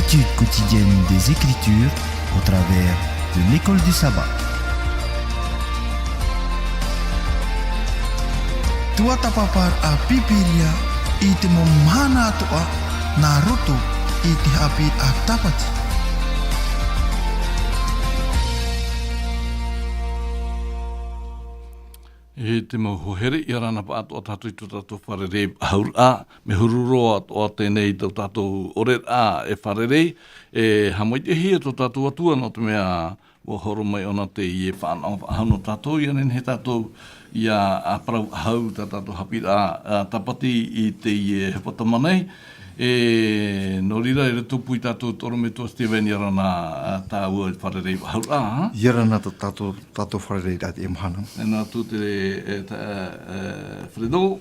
Étude quotidienne des Écritures au travers de l'école du sabbat. Tua tapapar a pipiria i te momhana atoa na roto i te hapi a tapati. E te mauhohere i arana pa ato tatu i tu tatu wharerei haur a, me hururoa o tēnei tau tatu ore a e wharerei, e hamoi te hia tu tatu atua no te mea o horo mai ona te i e whanau hano tatu, i anen he tatu i a parau hau ta tatu hapira a tapati i te i e hepatamanei, e no rira e re tupu i tatu toro me tua Steven i arana tā ua i wharerei haur a, ha? I arana tatu wharerei rati e mahana. E nā tū te Fredo.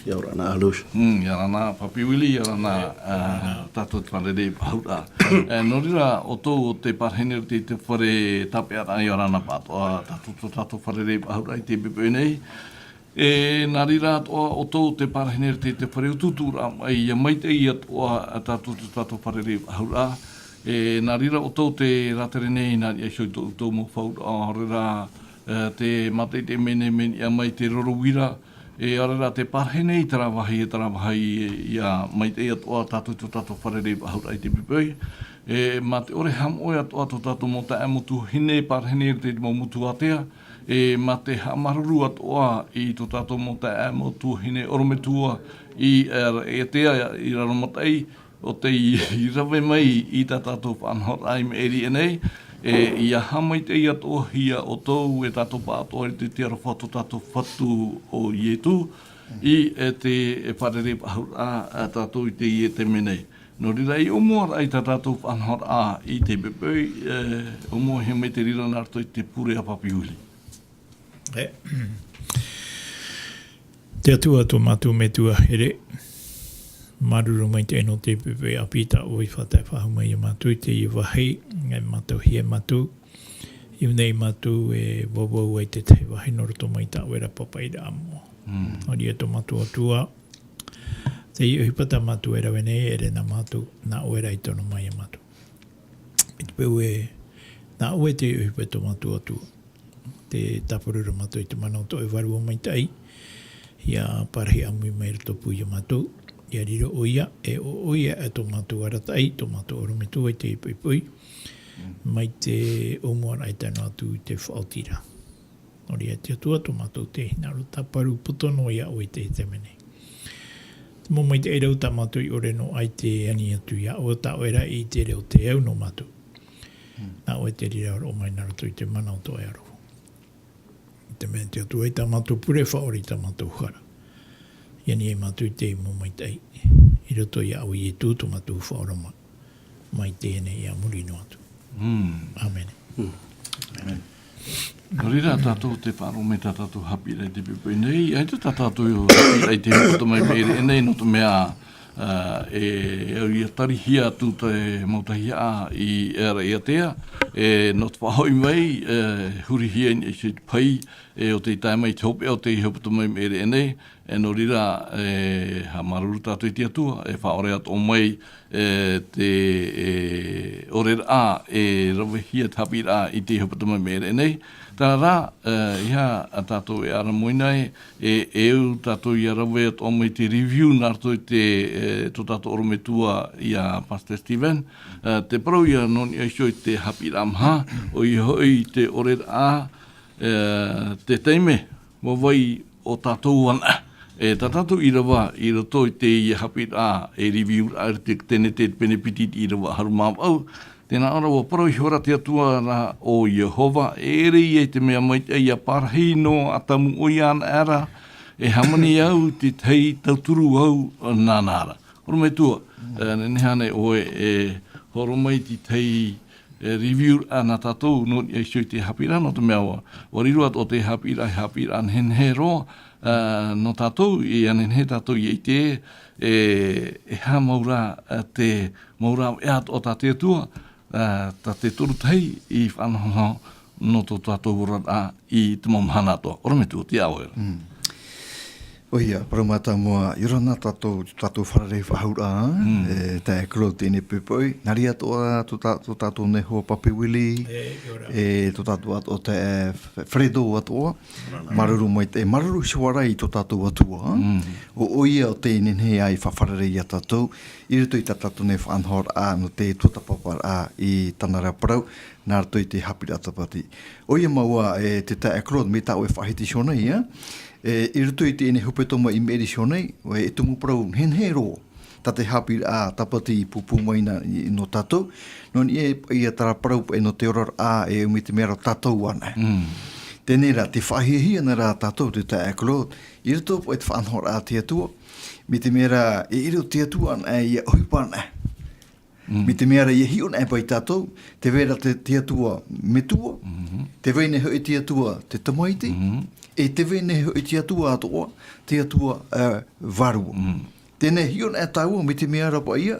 Ia ora na alus. Ia rana papiwili, ia rana tātou wharerei haura. No rira o tō o te parheneri te whare tapeara ia rana pātoa tātou wharerei haura i te pepe nei. E nā rira o tō te parheneri te whare ututura ia maite ia toa tātou wharerei haura. E nā rira o tō te ratere nei nā ia xoi tō mo whaura rira te mate te mene ia mai te rorowira. E arara te parhene i tarawahi ia mai te atoa tātou wharerei haura i te pipei. E ma te ore hamoe atoa tātou mo te amutu hine parhene i te mutu atea. E ma te hamaruru atoa i tātou mo te amutu hine orometua i tea i raromatei o te i rawe mai i tātou whanhot ai me eri enei. E ia hamai te ia tohia o tōu e tātou pātoa i te tiara whatu tātou whatu o ietu i e te wharere pahura a tātou i te i e te menei. No rira i omoa ai tātou whanhor a i te bepei, omoa he me te rira nārto i te pure a papiuli. Te atua tō mātou me tua here. Maruru mai te eno te pepe a pita o i whatai whahumai i mātou te i wahei, ngai mātou hia mātou. I nei mātou e wawau ai te wahei noroto mai tā wera papai ra amo. Ori e tō mātou atua. Te i uhipata mātou e rawe nei ere nā mātou nā oera i tono mai a mātou. I te peu e nā oe te uhipata mātou atua. Te tapurura mātou i te manau to e waru o mai tai. Ia parahi amui mai ratopu i a mātou. Ia riro o ia, e o ia e tō mātou aratai, tō mātou orometu e te ipui, mai te omuara i tēnā atu i te whaotira. Ori e te atua tō mātou te hinaro taparu putono ia o i te mene. Mō mai te erau tā mātou i ore no ai te ani atu ia o tā oera i te reo te au no mātou. Nā o e te rira o mai naroto i te manau tō e aro. I te mene te atua i tā mātou pure whaori tā mātou hara. Ia ni e mātou te mō mai tei. I roto i au i e tūtu mātou whaorama. Mai tēne i a muri no atu. Amen. Amen. No rira tātou te whāro me tātou hapira i te pepe nei. Ai te tātou hapira i te hukuta mai pere e nei no te mea e au i a tarihia tu te mautahia i era i atea. E no te whahoi mai hurihia i se pai o te tai mai te hope o te hukuta mai pere e nei. E no rira ha maruru tātou i te atua, e whaore ato mai te ore a e rawe hia tapira i te hupatama mere nei. Tā rā, iha a tātou e ara moinai, e eu tātou i arawe ato mai te review nārto i te tō tātou orometua i a Pastor Steven. Te parau ia non i aisho i te hapira amha, o i hoi te ore a te teime, wawai o tātou ana. E tātou i rawa i roto i te i hapit a e review a te tene te penepitit i rawa harumam au. Tēnā ara wa parau i hora te atua rā o Yehova. E rei e te mea mai e a parhei no atamu o iana ara. E hamani au te tei tauturu au nānara. Horo mai tua, nenehane oe e horo mai te tei review ana tātou no i aisoi te hapira no te mea wa. Wariruat o te hapira an henhe roa. No tātou, i anen he tātou i te e ha maura te maura e ato o tā te atua, tā te toru tei i whanhono no tō tātou ura i te mamhana ato. Ora me tū, te aoera. Oia, paramata mua, irona tatou whararei whahaura, te kro tēne pupoi, nari atoa tu tatou neho papiwili, tu tatou ato te Fredo atoa, maruru mai te, maruru siwarai tu tatou atua, o oia o tēne he ai whahararei a tatou, iritu i tatou ne whanhor a no te tutapapar a i tanara parau, nā rato i te hapira tapati. Oia maua te tae kro, me tau e whahiti shona ia, I rutu i tēne hupetoma I meri shonei, e tumu parau henhero, ta te hapi a tapati I pupu maina no tatou, non I a tara parau e no te oror a e umi te mera tatou ana. Tēnei rā, te whahihia na rā tatou te tae akolo, I rutu po e te whanhor a te atua, mi te mera e iro te atua ana I a oipana. Mi te mera I a hion e pai tatou, te vera te atua metua, te veine hoi te atua te tamaiti, e te vene i te atua atoa, te atua varua. Tēnei hion e taua mi te mea rapa ia,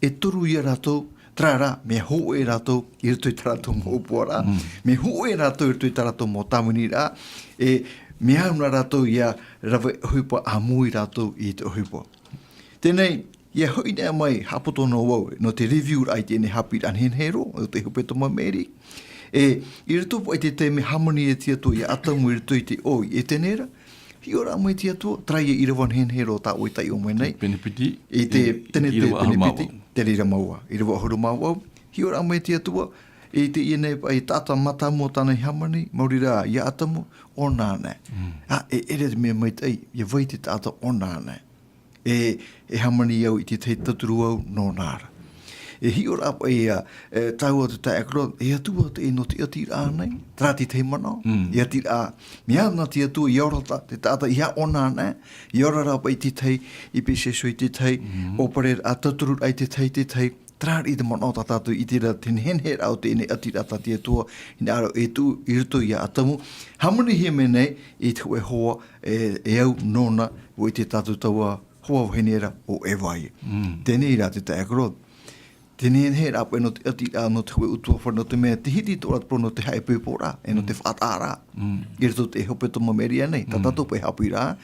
e turu ia rātou, trara, me ho e rātou I rutu I taratou mō upuara, me ho e rātou I rutu I taratou mō tamuni rā, e me hauna rātou ia rawe huipa a mui rātou I te huipa. Tēnei, ia hoi nea mai hapoto no wau, no te review rai tēnei hapi anhenhero, o te hupetoma meri, I rutu po I te me harmony e te atua, I atamu I rutu I te oi, e tenera, hi ora mai te atua, trai e irawan henhero tā oi tai o mai nei. Penepiti. I te tene te penepiti, te rira maua, I rawa huru maua, hi ora mai te atua, I te ienei ai tata mata mo tāna I harmony, mauri rā, I atamu, o nāne. E ere te mea mai tei, I vai te tata o nāne. E harmony au I te tei taturu au no nāra. E hi ora apa taua te tae akro, e atua te eno te atira nei, trati te mana, e atira mea na te atua I aurata, te tata I ha ona nei, I aurara apa I te tei, I pese sui te tei, opare a taturur ai te tei, trari te mana o tatatu I tira ten henher au te ene atira ta te atua, I aro e tu, I rutu I a atamu, hamuni hia me nei, I te ue hoa, e au nona, o I te tatu taua, hoa henera o e vai. Tēnei rā te tae akro, Tēnei he rā no te ati no te hue utua whanau te mea, te hiti tōra prono te hae pēpōra, no te whaatārā. I rato te hopetoma meri anei, ta tato pe hapi rā,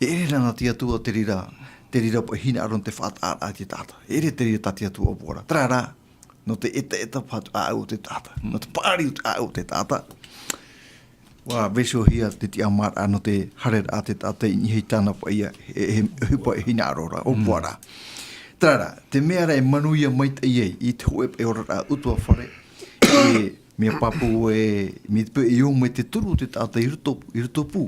e ere rana te atua te rira po hina aron te whaatārā te tata. Ere te rira te atua pōra. Tra rā, no te eta patu au te tata, no te pāri au te tata. Wā, veso hia te ti amara no te harer a te tata I nihei tāna pa ia, he hupa e hina arora, o pōra. Tara, te mea rei manuia mai te iei, I te hoep e ora utua whare, mea papu me te e o mai te turu te tata I ruto pū,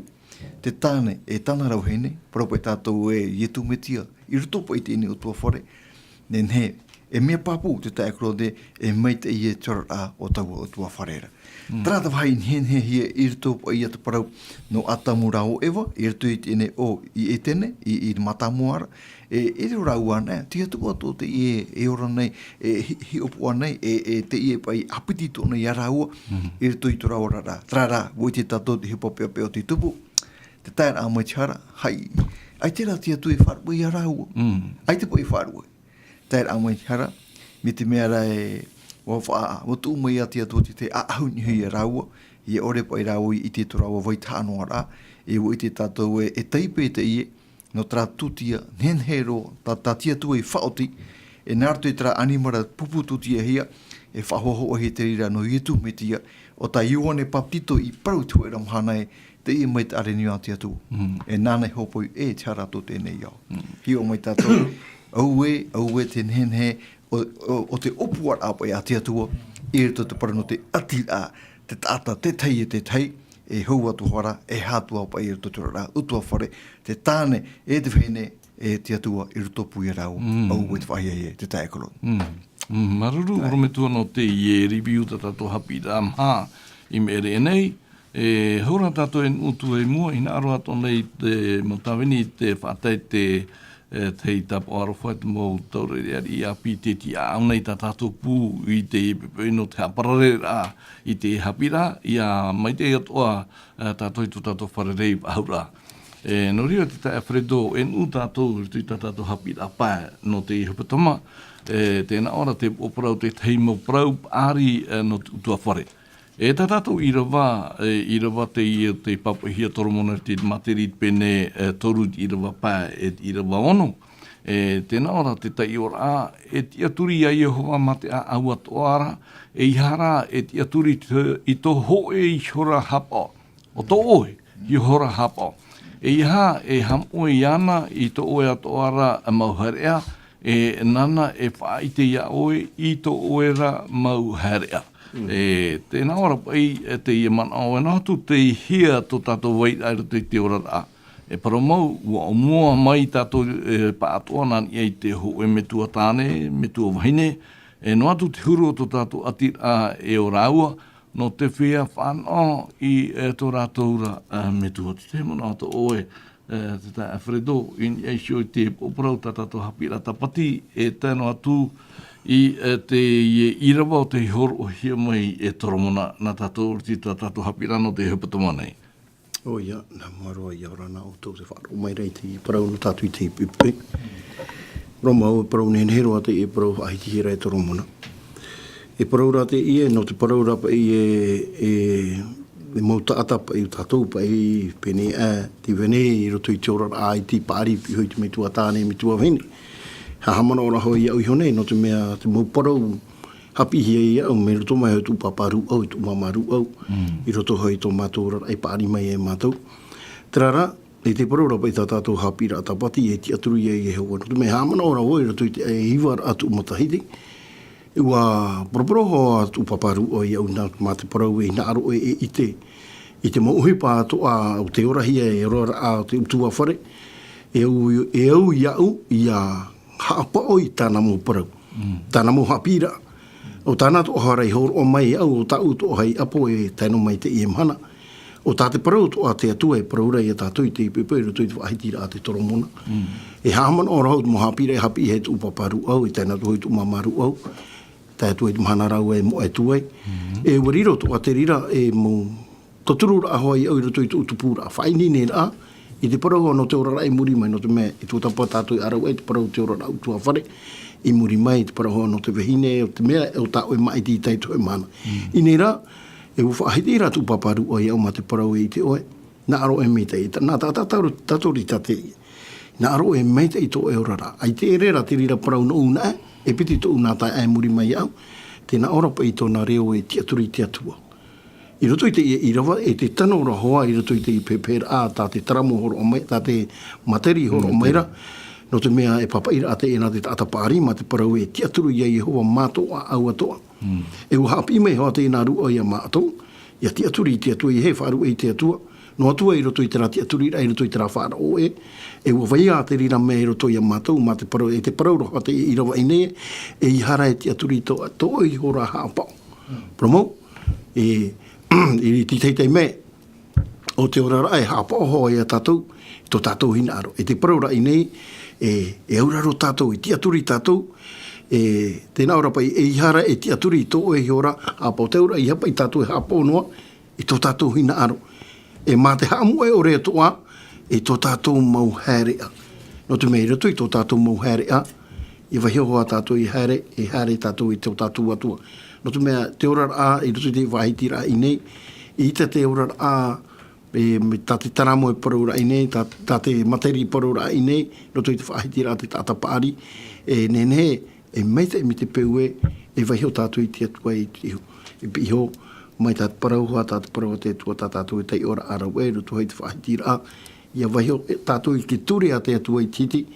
te tāne e tāna rau hene, parapo e tātou ietu me tia, I ruto pū I te ine utua whare, nen he, e mea papu te tae krode, e mai te ie tora o taua utua wharera. Tara whai hen he hia I ruto pū I ata parau no atamu rao ewa, I ruto I te ine o I e tene, I matamuara, e rau ana, te atua tō te e ora nei, hi opua nei, te ie pai apiti tōna I araua, e ruto I tora ora rā. Tra rā, woi te tato te hipopea peo te tupu, te tae rā mai tiara, hai, ai te rā te atu I wharua I araua, ai te po I wharua. Tae rā mai tiara, me te mea rā wa tū mai a te atu te ahau ni hui araua, I ore pai rāua I te tora wa vai tānoa rā, e woi te tato e teipe te ie, no tra tutia, nenhero, ta tia tui whaoti, e nārtu I tra animara pupu tutia hia, e whahoho he te rira no ietu me tia, o ta ione papito I parau tu e ramhanai, te I mai te are ni tia tu. E nānei hopoi e tiara to tēnei au. Hio mai tātou, au te nenhe, o te opuar apa e a tia tua, I rito te parano te ati a, te tata, te tei, e hou atu hora, e hātua pa I ruto tura rā, utua whare, te tāne, e te whene, e te atua I ruto pui rau, au e te whaia te tae kolo. Maruru, orometua no te ie review ta tato hapi rā mha I mere nei, e haura tato e utu e mua, ina aro ato nei te motawini te whātai te te tapo arofa te mō taure I api te ti au nei ta tato pū I te no te haparare rā I te hapira I a mai te atoa tato I tu tato wharerei aura. No ria te tae Fredo e nu tato I tu tato hapira pae no te hupatoma tēnā ora te oparau te teimo prau ari no tua whare. E tātou irawa te ia te papahia toromona te materit pene toru irawa pā irawa ono. Tēnā ora te tai ora te aturi a Yehova ma te aua toara, ihara te aturi I to hoe I hora hapa. O to oe I hora hapa. Iha ham oe ana I to oe atoara mauharea, nana whaai te ia oe I to oera mauharea. Tēnā ora pai te ia mana o nātu te hia to tātou wait aira te ora rā. Paramau, ua o mua mai tātou pātoa nani ei te hoe me tua tāne, me tua wahine, no atu te huru o to tātou atira o rāua, no te whia whanau I tō rātoura me tua. Te mana ato oe, te tā Alfredo, I shio te poprau tātou hapira tapati, tēno atu I te irawa o te horo o hia mai toromona na tātou tātou hapira no te hupatoma nei. O ia, nā maroa I aurana o tō te whāro mai rei te parau no tātui te pipi. Roma o parau nehen hero a te parau ahiti hira toromona. Parau rā te no te parau rā pa mauta atapa tātou pa pene te vene I roto I te ora rā I te pāri hui te me tua tāne me tua vene. Hamana ora hoi au hone, no te mea te mau parau hapi hi au, me roto mai au tu paparu au, tu mamaru au, I roto hoi tō mātou ai pāri mai mātou. Trara, te parau rapa I tātou hapi rā tapati te aturu I hewa. No te mea hamana ora hoi, roto I te hiwar atu matahiti. Ua proporo hoa tu paparu au au nā mā te parau nā aro I te mauhi pā toa au te ora hia roa a te utua whare. E au iau ia haapa oi tāna mō parau. Tāna mō hapira. O tāna to harai horo o mai au o tāu to hai apo taino mai te mhana. O tāte parau to a te atua parau rei tātou I te pepe roto I te wahitira a te toromona. Hamana o rau mō hapira hapi he tu paparu au taina to hoi tu mamaru au. Tātou te mhana rau mo tuai. Wariro to a te rira mō toturu ra hoi au roto I tu utupura. Whaini ne rā. I te parau no te ora rai muri mai no te mea I tō tapa tātou I arau te parau te ora rau tua whare I muri mai te parau no te vehine o te mea o tāu mai ti tai toi mana. I nei rā, whaahiti rā tu paparu o iau ma te parau I te oe, nā aro mei tei, nā tātori tate nā aro mei tei tō ora rā. Ai te ere rā te rira parau no una piti tō una tai ai muri mai au, tēnā ora pa I tōna reo te aturi te atua. I roto I te irawa, te tano ora hoa, I roto I te pepera tā te taramo horo o mai, tā te materi horo o maira, no te mea papaira a te ena te atapari, ma te parau te aturu ia Yehova mātoa au atoa. U hapi mei hoa te ena rua ia mātou, ia te aturi te atua, I he wharu te atua, no atua I roto I te rā te aturi, I roto I te rā whaara o ua vai a te rira mea I roto ia mātou, ma te parau, te parau roha te irawa ine, ihara te aturi to I hora hāpau. Promo, I tei me o te ora rai hapa oho I a tātou tō tātou hina aro. Te parau rai nei auraro tātou te aturi tātou tēnā ora pai ihara te aturi tō hora hapa o te ora I hapa I tātou hapa o noa tō tātou hina aro. Mā te haamu o rea toa tō tātou mau harea. No te mei rato I tō tātou mau harea I wahio hoa tātou I hare tātou I tō tātou atua. No te mea te ora a I roto I te wahiti rā I nei, I te ora a tā te taramo parau rā I nei, tā te materi parau rā I nei, roto I te wahiti rā te tāta pāri, nene mai te mi te peue, wahio tātou I te atua I te iho. Iho, mai tā parau hoa, tā te parau te atua, tā tātou I te ora a rau roto I te wahiti rā, ia wahio tātou I te ture a te atua I titi,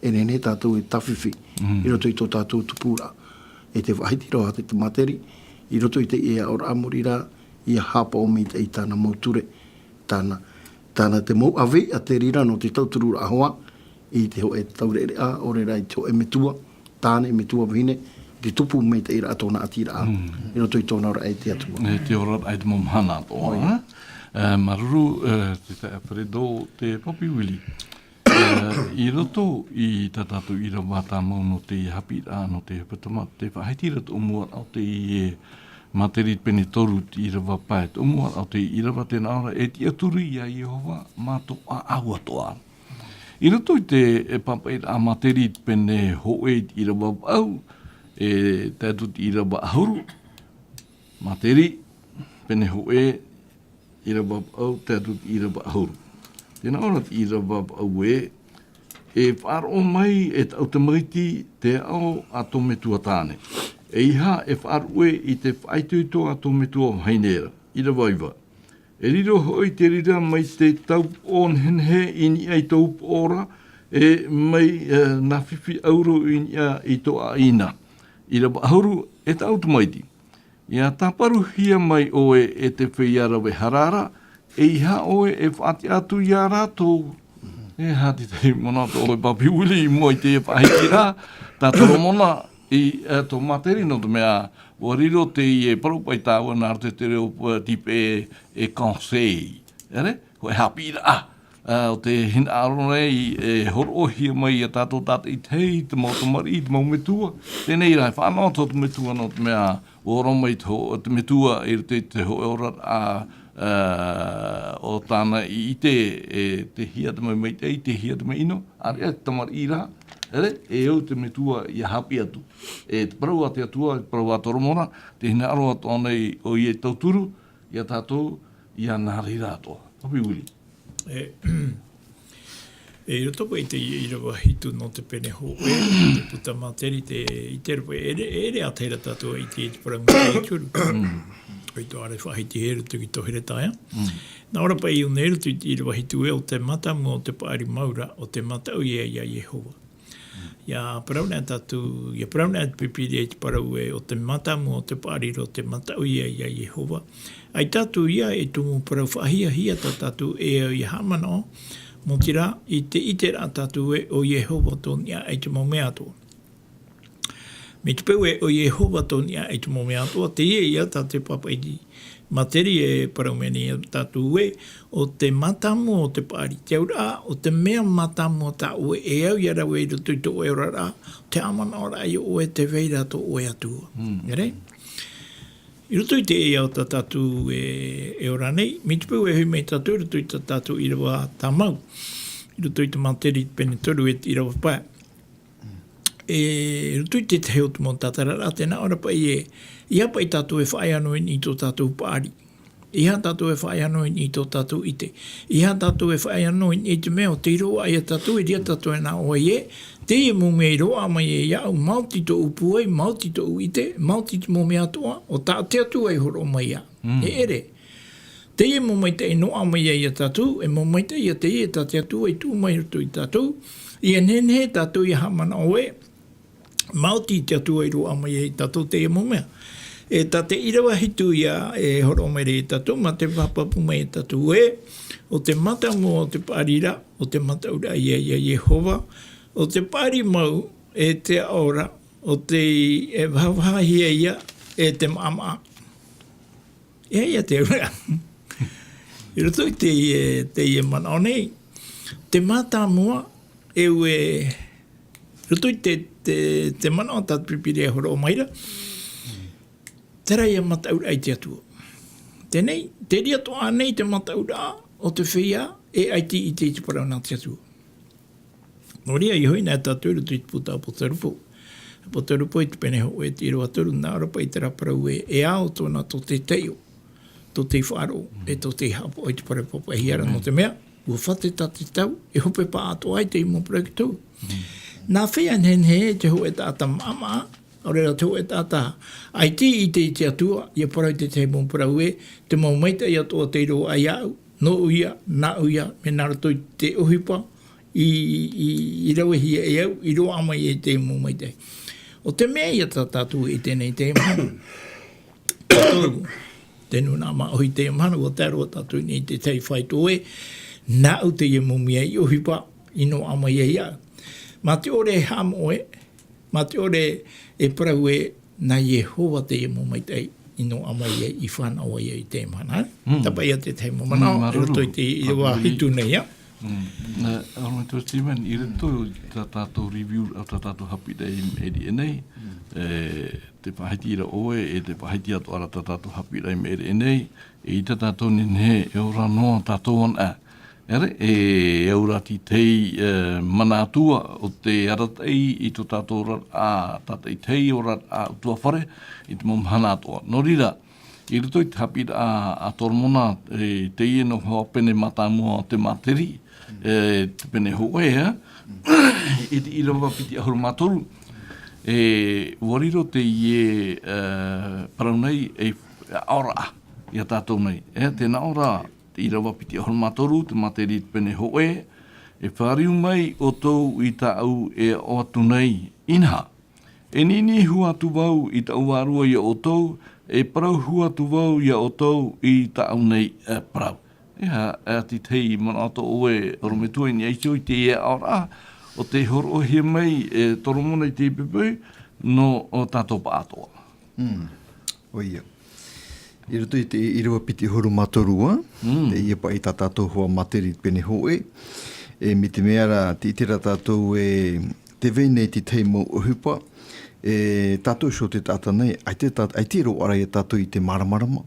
nene tātou I tawhiwhi, I roto I tō tātou tupura. Te wahiti roha te materi, I roto I te ora amori rā, ia hapa o mi te I tāna mauture, tāna te mau awe a te rira no te tauturu rā hoa, I te ho taure a, ore rai te ho metua, tāne metua vine, te tupu mei te ira atona ati rā, I roto I tōna ora te atua. Te ora ai te momhana tōna. Maruru, te Alfredo, te Popi Willi. I roto I tātou ira wātā mau no te hapi rā no te hupatama, te whahetira te umua au te materi pene toru te ira wapai, te umua au te ira wa tēnā ora te aturi ia Yehova mātoa au atoa. I roto I te papai rā materi pene hoe te ira wapau, tātou te ira wa ahuru, materi, pene ho e ira bab au te atu ira ba ahuru. Tēnā ora ira bab au e whaaro mai e tau te maiti te ao a tō metua tāne. E iha e whaaro e i te whaituito a tō metua hainera, ira waiwa. E riro hoi te rira mai te tau on henhe ini ai tau ora e mai na whiwhi auro ini a i tō a ina. Ira ba ahuru e tau te maiti. Ia taparu hia mai oe e te whiara we harara, e iha oe e whaati atu i a rātou. E hati te mona tō oe papi uli i moi te whahikira, tā toro mona i tō materi no te mea, o riro te i e parupai tāua nā te te reo tipe e conseil. Ere? Ko e hapira o te hina arone i e horohia mai a tātou tātou i tei, te mautamari, te maumetua. Tēnei rai, whanau tō te metua no te mea, o romai te metua i te hoe ora o tāna i te hia te mai te i te hia te mai ino, are e tamar i rā, e au te metua i a hapi atu. E te parau a te atua, te parau a toromona, te hina aroa tōnei o i e tauturu, i a tātou, i a nāri rātoa. Hapi uli. E roto i te irawa hitu no te pene ho e, te puta materi i te rupo, ere a teira tātua i te parau mea turu. I tō are whahiti heru tu ki tohere taia. Nā ora pa i o neru tu i irawa hitu e o te matamu o te paari maura o te matau ia Yehova. Ia parauna tātu, ia parauna pipiri e te parau e o te matamu o te paari o te matau ia Yehova. Ai tātu ia e tumu parau whahia hia tātu e o i hamano, mo tira i te itera tātu e o Yehova tōni a e te momea tō. Me te peu e o Yehova tōni a e te momea tō, te ia tā te papa i materi e paraumeni tātu e o te matamu o te paari. Te aura o te mea matamu o tā ue e au iara ue i rutu i tō e ora rā, te amana ora i o e te veira tō ue atua. Ere? I rutu i te e au tātu e ora nei, me te peu e hui mei tātu i rutu i tātu i rawa tāmau. I rutu i te materi pene toru e i rawa pāia. E rutu i te te heo tumo tātarara, tēnā ora pa i hapa i tātou e whaianoin i tō tātou pāri. Iha tātou e whaianoin i tō tātou ite. Iha tātou e whaianoin i te mea o te iroa i a tātou e ria tātou e nā oa i e. Te e mō mea iroa mai e iau, mauti tō upu ai, mauti tō ite, mauti mō mea toa, o tā te atu ai horo mai a. E ere. Te e mō mai te e noa mai e i a tātou, e mō mai te i a te e tā te atu ai tū mai rutu i tātou. I enene tātou i hamana oe, mauti te atu ai roa mai e tātou te e mō mea. E tā te irawa hitu ia e horo mere i tātou, ma te papapu mai e tātou e, o te matamu o te pārira, o te mataura i a Yehova, o te pāri mau e te aora, o te e whawahia ia e te mama. Ia te ura. I roto i te i mana o nei, te matamua e ue, roto i te mana o tātu pipiri e horo o maira, tera ia mataura ai te atua. Tenei, te ria toa nei te mataura o te whia e aiti i te parau nā te atua. Nō ria i hoi nā tātou rutu i te puta po tarupo. Po tarupo i te pene ho e te iroa turu nā rapa i te raparau e ao tōna tō te teio, tō te wharo e tō te hapo i te parapopa e hiara no te mea. Ua whate tā te tau, e hope pā ato ai te imo parau ki tau. Nā whia nhenhe e te ho e tāta mama, aurera te ho e tāta aiti i te atua, ia parau te te mō parau e, te mau maita i atoa te iro ai au, no uia, nā uia, me nā rato i te uhipa, i rawe hia e au, i roa amai e te mō maita. O te mea i ata tātou i tēnei te manu. Tātou, tēnu nā ma ohi te manu, o te aroa tātou i te tei whai tō e, nā u te ia mō mea i uhipa, i no amai e au. Ma te ore hamo e, ma te ore e parau e nā Yehova te e mō maitei i no amai e i whanau e i te mana. Tapai a te te mō mana, e roto i te i wā hitu nei, ja? Arongai tō Stephen, i reto tā tātou review au tā tātou hapi dei meri e nei, te pahiti ira oe e te pahiti atu ara tā tātou hapi dei meri e nei, e i tā tātou ninhe e ora noa tātou an a. Ere, e aurati tei manatua o te aratei i tō tātou rat a tātei tei o rat a utua whare i te mom hanatoa. No rira, I ruto i te hapi a tormona te ino hopene matamua o te materi, te pene hoea, i te irawa piti ahuru matoru. Wariro te ie parau nei aora i a tātou nei. Tēnā ora te irawa piti ahuru matoru, te materi te pene hoe, whariu mai o tau i ta au o atu nei inha. Nini hua tu wau i ta uarua i o tau, parau hua tu wau i o tau i ta au nei parau. Ti tei mana ato oe orometua ni aiso i te aora, o te horo he mai toromona i te pepe, no o tātou pa atoa. Oia. I roto i te irawa piti horu matorua, te ia pa i ta tātou hoa materi pene hoe, mi te meara te itira tātou te veinei te teimo uhupa, tātou so te tāta nei, ai te ro ara i tātou i te maramarama,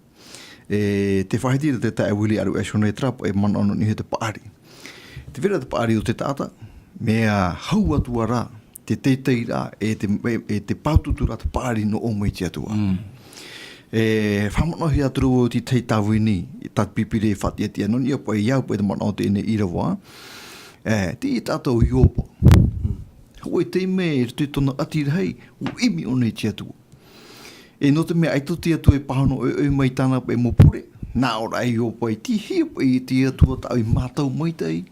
te whahitira te tae wili aru nei trapa mana ono ni he te paari. Te vera te paari o te tāta, mea hau atua rā, te teitei rā, te paututu rā te paari no o mai te atua. Whamanohi aturu o te tei tāwini, i tā pipire whati atia, no ni apa i iau pa i te mana o te ene irawa, te i tātou i opa. Hoi te me e te tona ati rei, o imi o nei te atua. No te mea aito te atua e pahano e mai tāna pa e mopure, nā ora i opa i ti hia pa i te atua tau i mātau mai tei,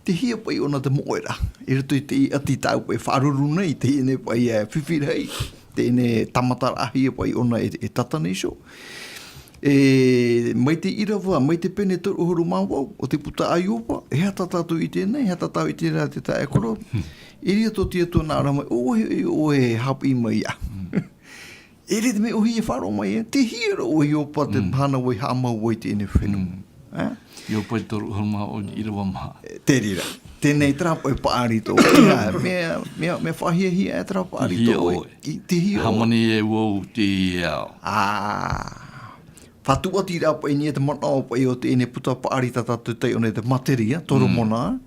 te hia pa i ona te moera. E rato i te ati tau pa e wharuru nei, te ene pa i whiwhirei, te ene tamatara hia pa i ona e tatanisho. Mai te irawa, mai te pene toru huru mawau, o te puta ai opa, hea tatatu i tēnei, hea tatau i tēnei te tae koro. Iri ato tia tō nā rama, oe hapi mai a. Iri te me ohi e wharo mai e, te hira oe opa te hana wai hamau wai te ene whenua. I opa i toru huru mawau ni irawa maha. Te rira. Tēnei trapa e paari tō. Mea whahia hia e trapa paari tō. Te hia oe. Hamani e wau te iau. Whatua ti rapa i ni e te mana opa i o te ene puta paari tatatu tei o ne te materia, toro mona.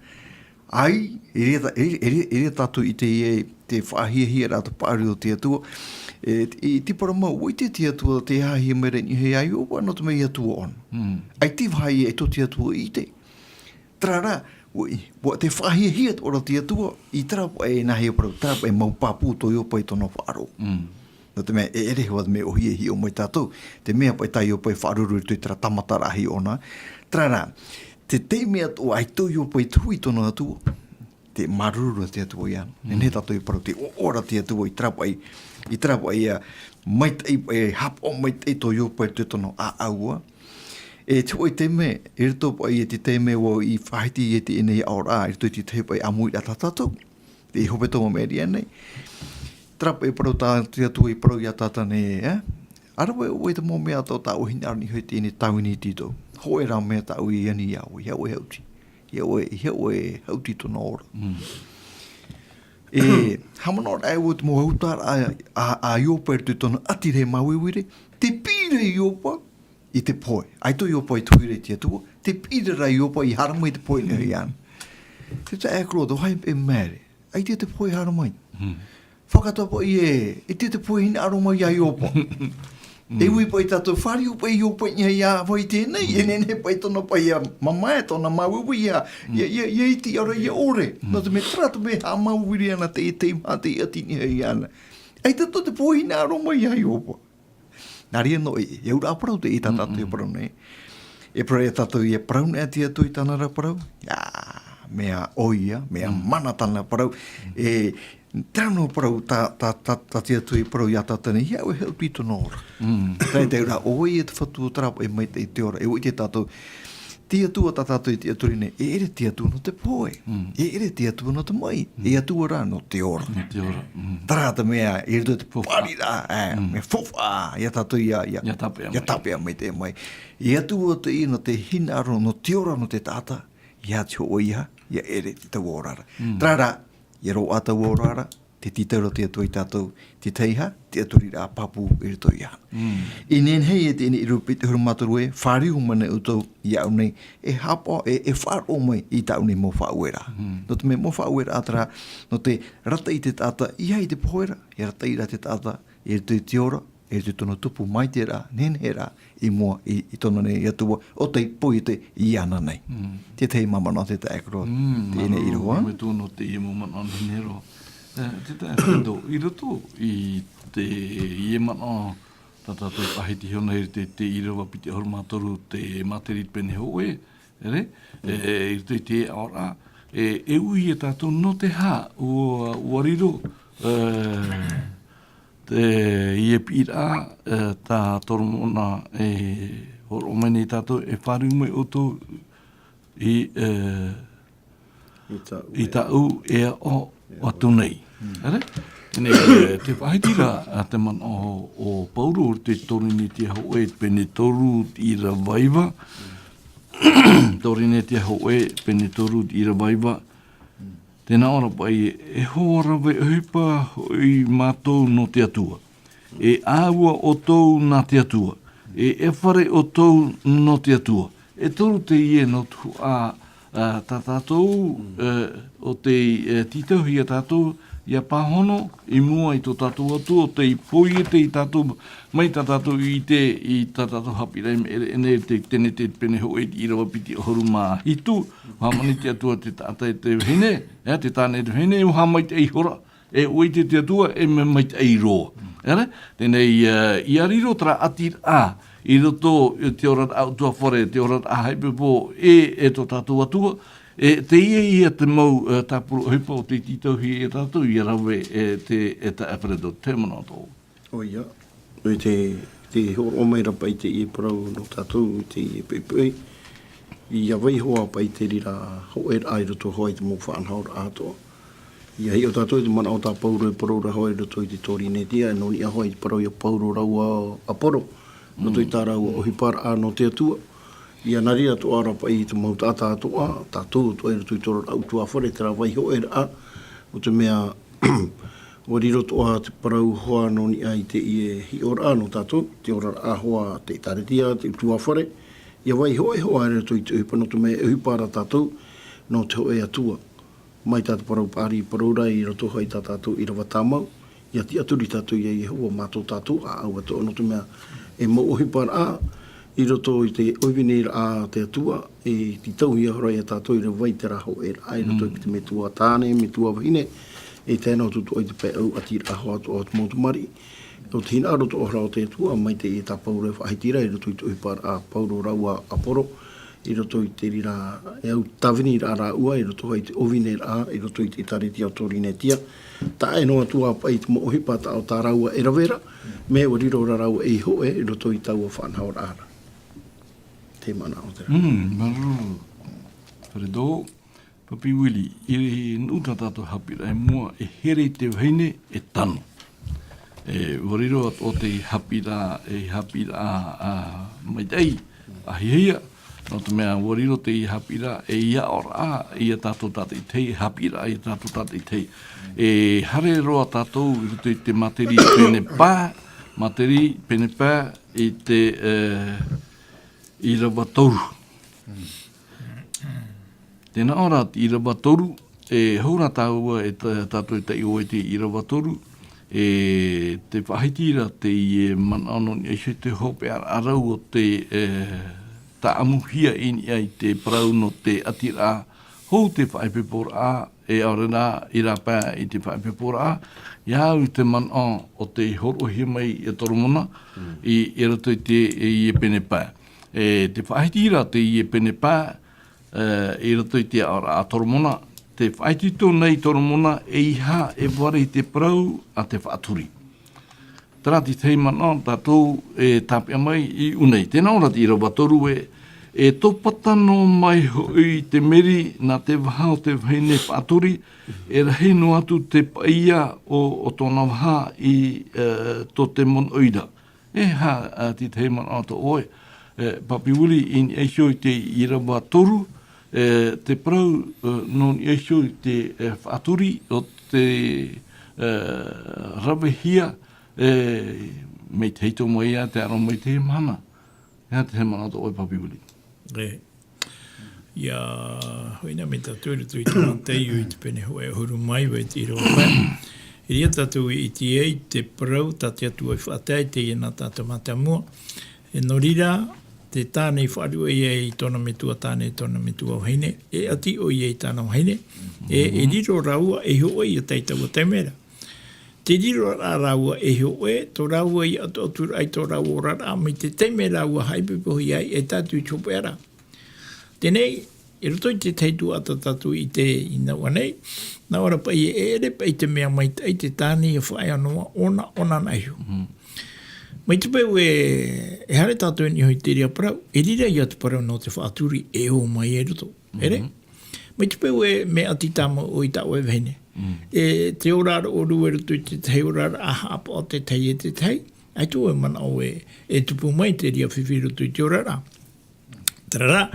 Ai, ere tatu i te whahia hia rā te paari o te atua. I te parama, oi te atua te hahia mere ni hei ai opa, no te mei atua on. Ai te whahia e to te atua i te. Trara, te whahia hia ora te atua, i trapa e nahi parau, trapa e maupapu to i opa i tono wharo. No te mea, ere hewa te mea ohia hi o mai tātou, te mea pai tai o pai wharuru i tui tera tamatarahi ona. Trara, te te mea o ai tui o pai tui tono atua, te maruru te atua ian. Ne tātou i parau, te ora te atua i trapa i mai tei, hap o mai tei to i o pai tui tono a aua. Te oi te me, e rito pai e te me o i whahiti e te ene i aora, e rito i te pai amui a tātou, te i hope tonga meri anei. Trapa e parau te atua i parau i a tata ne, Arawa oi te mō mea tau tau hini arani hoi te ene tauini tito. Hoe rā mea tau i ani iau, hea oe hauti. Hea oe hauti tona ora. Hamana ora e o te mō hautara a iopa e te tona atire mauiwire, te pire iopa i te poe. Ai to iopa i tuire te atua, te pire ra iopa i haramai te poe nei an. Te ta e kro, do hai e mere, ai te poe haramai. Whakatapa i te poe hini aromai a iopa. E ui pai tātou whari o pai o pai ia vai tēnei, e nene pai tona pai a mamae tona mauiwi ia iti ara ia ore. No te me trata me ha mauiwi ana te mā te atini hei ana. Ei tato te pohi nā roma ia i opa. Nā ria no e ura aparau te i tā tātou e parau nei. E parau e tātou i e parau nea te atu i tāna ra parau. Mea oia, mea mana tāna parau. Tēnā parau tā te atu i parau i a tātane, hea ue heu pito nō ora. Tai te ura, oi e te whatua tarapa e mai te ora, e oi te tātou, te atua tā tātou i te aturine, e ere te atua no te poe, e ere te atua no te mai, e atua rā no te ora. Tarata mea, e rito te pari rā, me fofa, ia tātou ia tapea mai te mai. E atua te i no te hinaro no te ora no te tāta, ia te oia, ia ere te tau orara. Tarara, ia ro ata orara, te titaura te atua i tātou, te teiha, te aturi rā papu i rito i ana. I nen hei e tēne i rupi te hurumatoru e, whāriu mana utau i au nei, e hapa, e whāro mai i tau nei mō whauera. No te me mō whauera atara, no te rata i te tāta, i hei te poera, i rata i rā te tāta, i rito i te ora, e te tono tupu mai te rā, nene rā, i mua, i tono nei atua, o te pui te i ana nei. Te tei mamana te te akro, tēnei i roa. Me tōno te i mamana nene ro. Te te akro, i roto, i te i mana, tātou pahiti hona i te i roa piti horumatoru te materit pene hoe, ere? I roto i te aora, e ui e tātou no te hā, ua riro, te i e pira, tā toromona horo mene tātou e wharu mai o tō i tā u e o atu nei. Ere? Te whaitira a te man o Pauro o te torini te hoe pene toru i ra vaiva. Torini te hoe pene toru i ra vaiva. Tēnā ora pai e hoara we hupa i mātou no te atua. E āua o tau nā te atua. E whare o tau no te atua. E toru te ie no tu a tātou o te titauhi a tātou ia pāhono i mua i tō tātou atu o te i poi e te i tātou mai tātou i tātou hapirei ene te tene te pene ho e i rawa piti o horu mā hitu hamani te atua te tātai te hene te tāne te hene o hamai te i hora e oi te atua e me mai te i roa tēnei i ariro tra atir a i roto te ora au tua whare te ora a haipepo e tō tātou atua te ia te mau tāpuru hipa o te titauhi e tātou i rawe te awharedo te mana tō. O ia, te horo omeira pai te i parau no tātou te i pepei. I awai hoa pai te rira hoer ai roto hoi te mō whaanhaura ātoa. Ia hi o tātou te mana o tā pauro e parau ra hoi roto i te tori netia, e noni a hoi te parau i a pauro rau a aporo. Roto i tā rau o hipara a no te atua. Ia nari atu ara pa i te mauta tātua, tātou tu e roto i toro au tua whare, te rawai ho e ra, o te mea, o riro toa te parau hoa noni ai te i e hi ora no tātou, te ora a hoa te taretia, te tua whare, ia wai ho e hoa e roto i te upa, no te mea e upara tātou, no te ho e atua. Mai tātou parau pāri parau rai i roto hoi tātou i rawa tāmau, ia ti aturi tātou i e hoa mātou tātou, a au ato, no te mea e mo ohi para a, i roto i te oivinera a te atua, e ti tauhi ahora i a tātou i rawai te raho e ai roto i te me tua tāne, me tua wahine, e tēnā tutu oi te pē au ati raho atu o te mautumari. O te hina roto ohra o te atua, mai te e tā pauro e whaitira, i roto i te uipara a pauro raua aporo, i roto i te rira e au tawini ra ra ua, i roto i te ovinera a, i roto i te tariti au torine tia. Tā e noa tua pa i te mo ohipa ta o tā raua e rawera, me o riro ra raua e hoe, i roto i taua whanhaura ara. Te mana o te rā. Maru. Wharedo, papi wili, i nuta tātou hapira e mua e here te whaine e tano. Wariro o te hapira mai tei, a hiheia, no te mea wariro te hapira e ia ora i a tātou tātei tei, hapira i a tātou tātei tei. Hare roa tātou i roto i te materi pene pā i te i rawa toru. Tēnā ora i rawa toru, haura tāua e tātou te ioi te i rawa toru, te whahitira te i manano ni eise te hope arau o te ta amuhia ini ai te parau no te atira hou te whaipepora a, aurena i rapa i te whaipepora a, iau i te manano o te horohia mai i toromona, i rato i te i pene pā. Te whaitira te i pene pā, i rato i te aura a toromona, te whaitito nei toromona e iha e ware i te parau a te whaaturi. Tērā ti tei mana tātou tāpia mai i unei. Tēnā ora ti rawa toru e tōpatano mai hoi te meri na te waha o te whaine whaaturi e rahe no atu te paia o tōna waha i tō te mon oida. Ha ti tei mana to oe. Papi wili in eisho i te i rawa toru, te parau non eisho i te whaaturi o te rawehia mei te heito mo ia te aro mei te mana. Ia te he mana to oi papi wili. Ia hoina me ta tūru tui tōna teiu i te pene hoa e huru mai wei te iroa pā. Ria tātou I te ei, te parau, tāte atu ai whaatai, te ina tātou matamua. E no rira, te tānei whaarua I tōna metua tānei tōna metua o heine, e ati o I tāna o heine, e riro raua e hoa I a teitau o teimera. Te riro raua e hoa e, tō raua I atu ai tō raua o rara, me te teimera raua haipipohi ai e tātou chopeara. Tenei, e roto I te teitu ata tatu I te inaua nei, nā ora pa I e ere pa I te mea mai tai te tānei e whae anoa ona naihu. Mai te peu e hare tātou ni hoi te ria parau, e rira I atu parau no te whaaturi e o mai e roto, ere? Mai te peu e me ati tāma o I tāu e vene. E te orara o rua roto I te tei orara a hapa o te tei e te tei, ai tō e mana o e tupu mai te ria whiwhi roto I te orara. Tarara,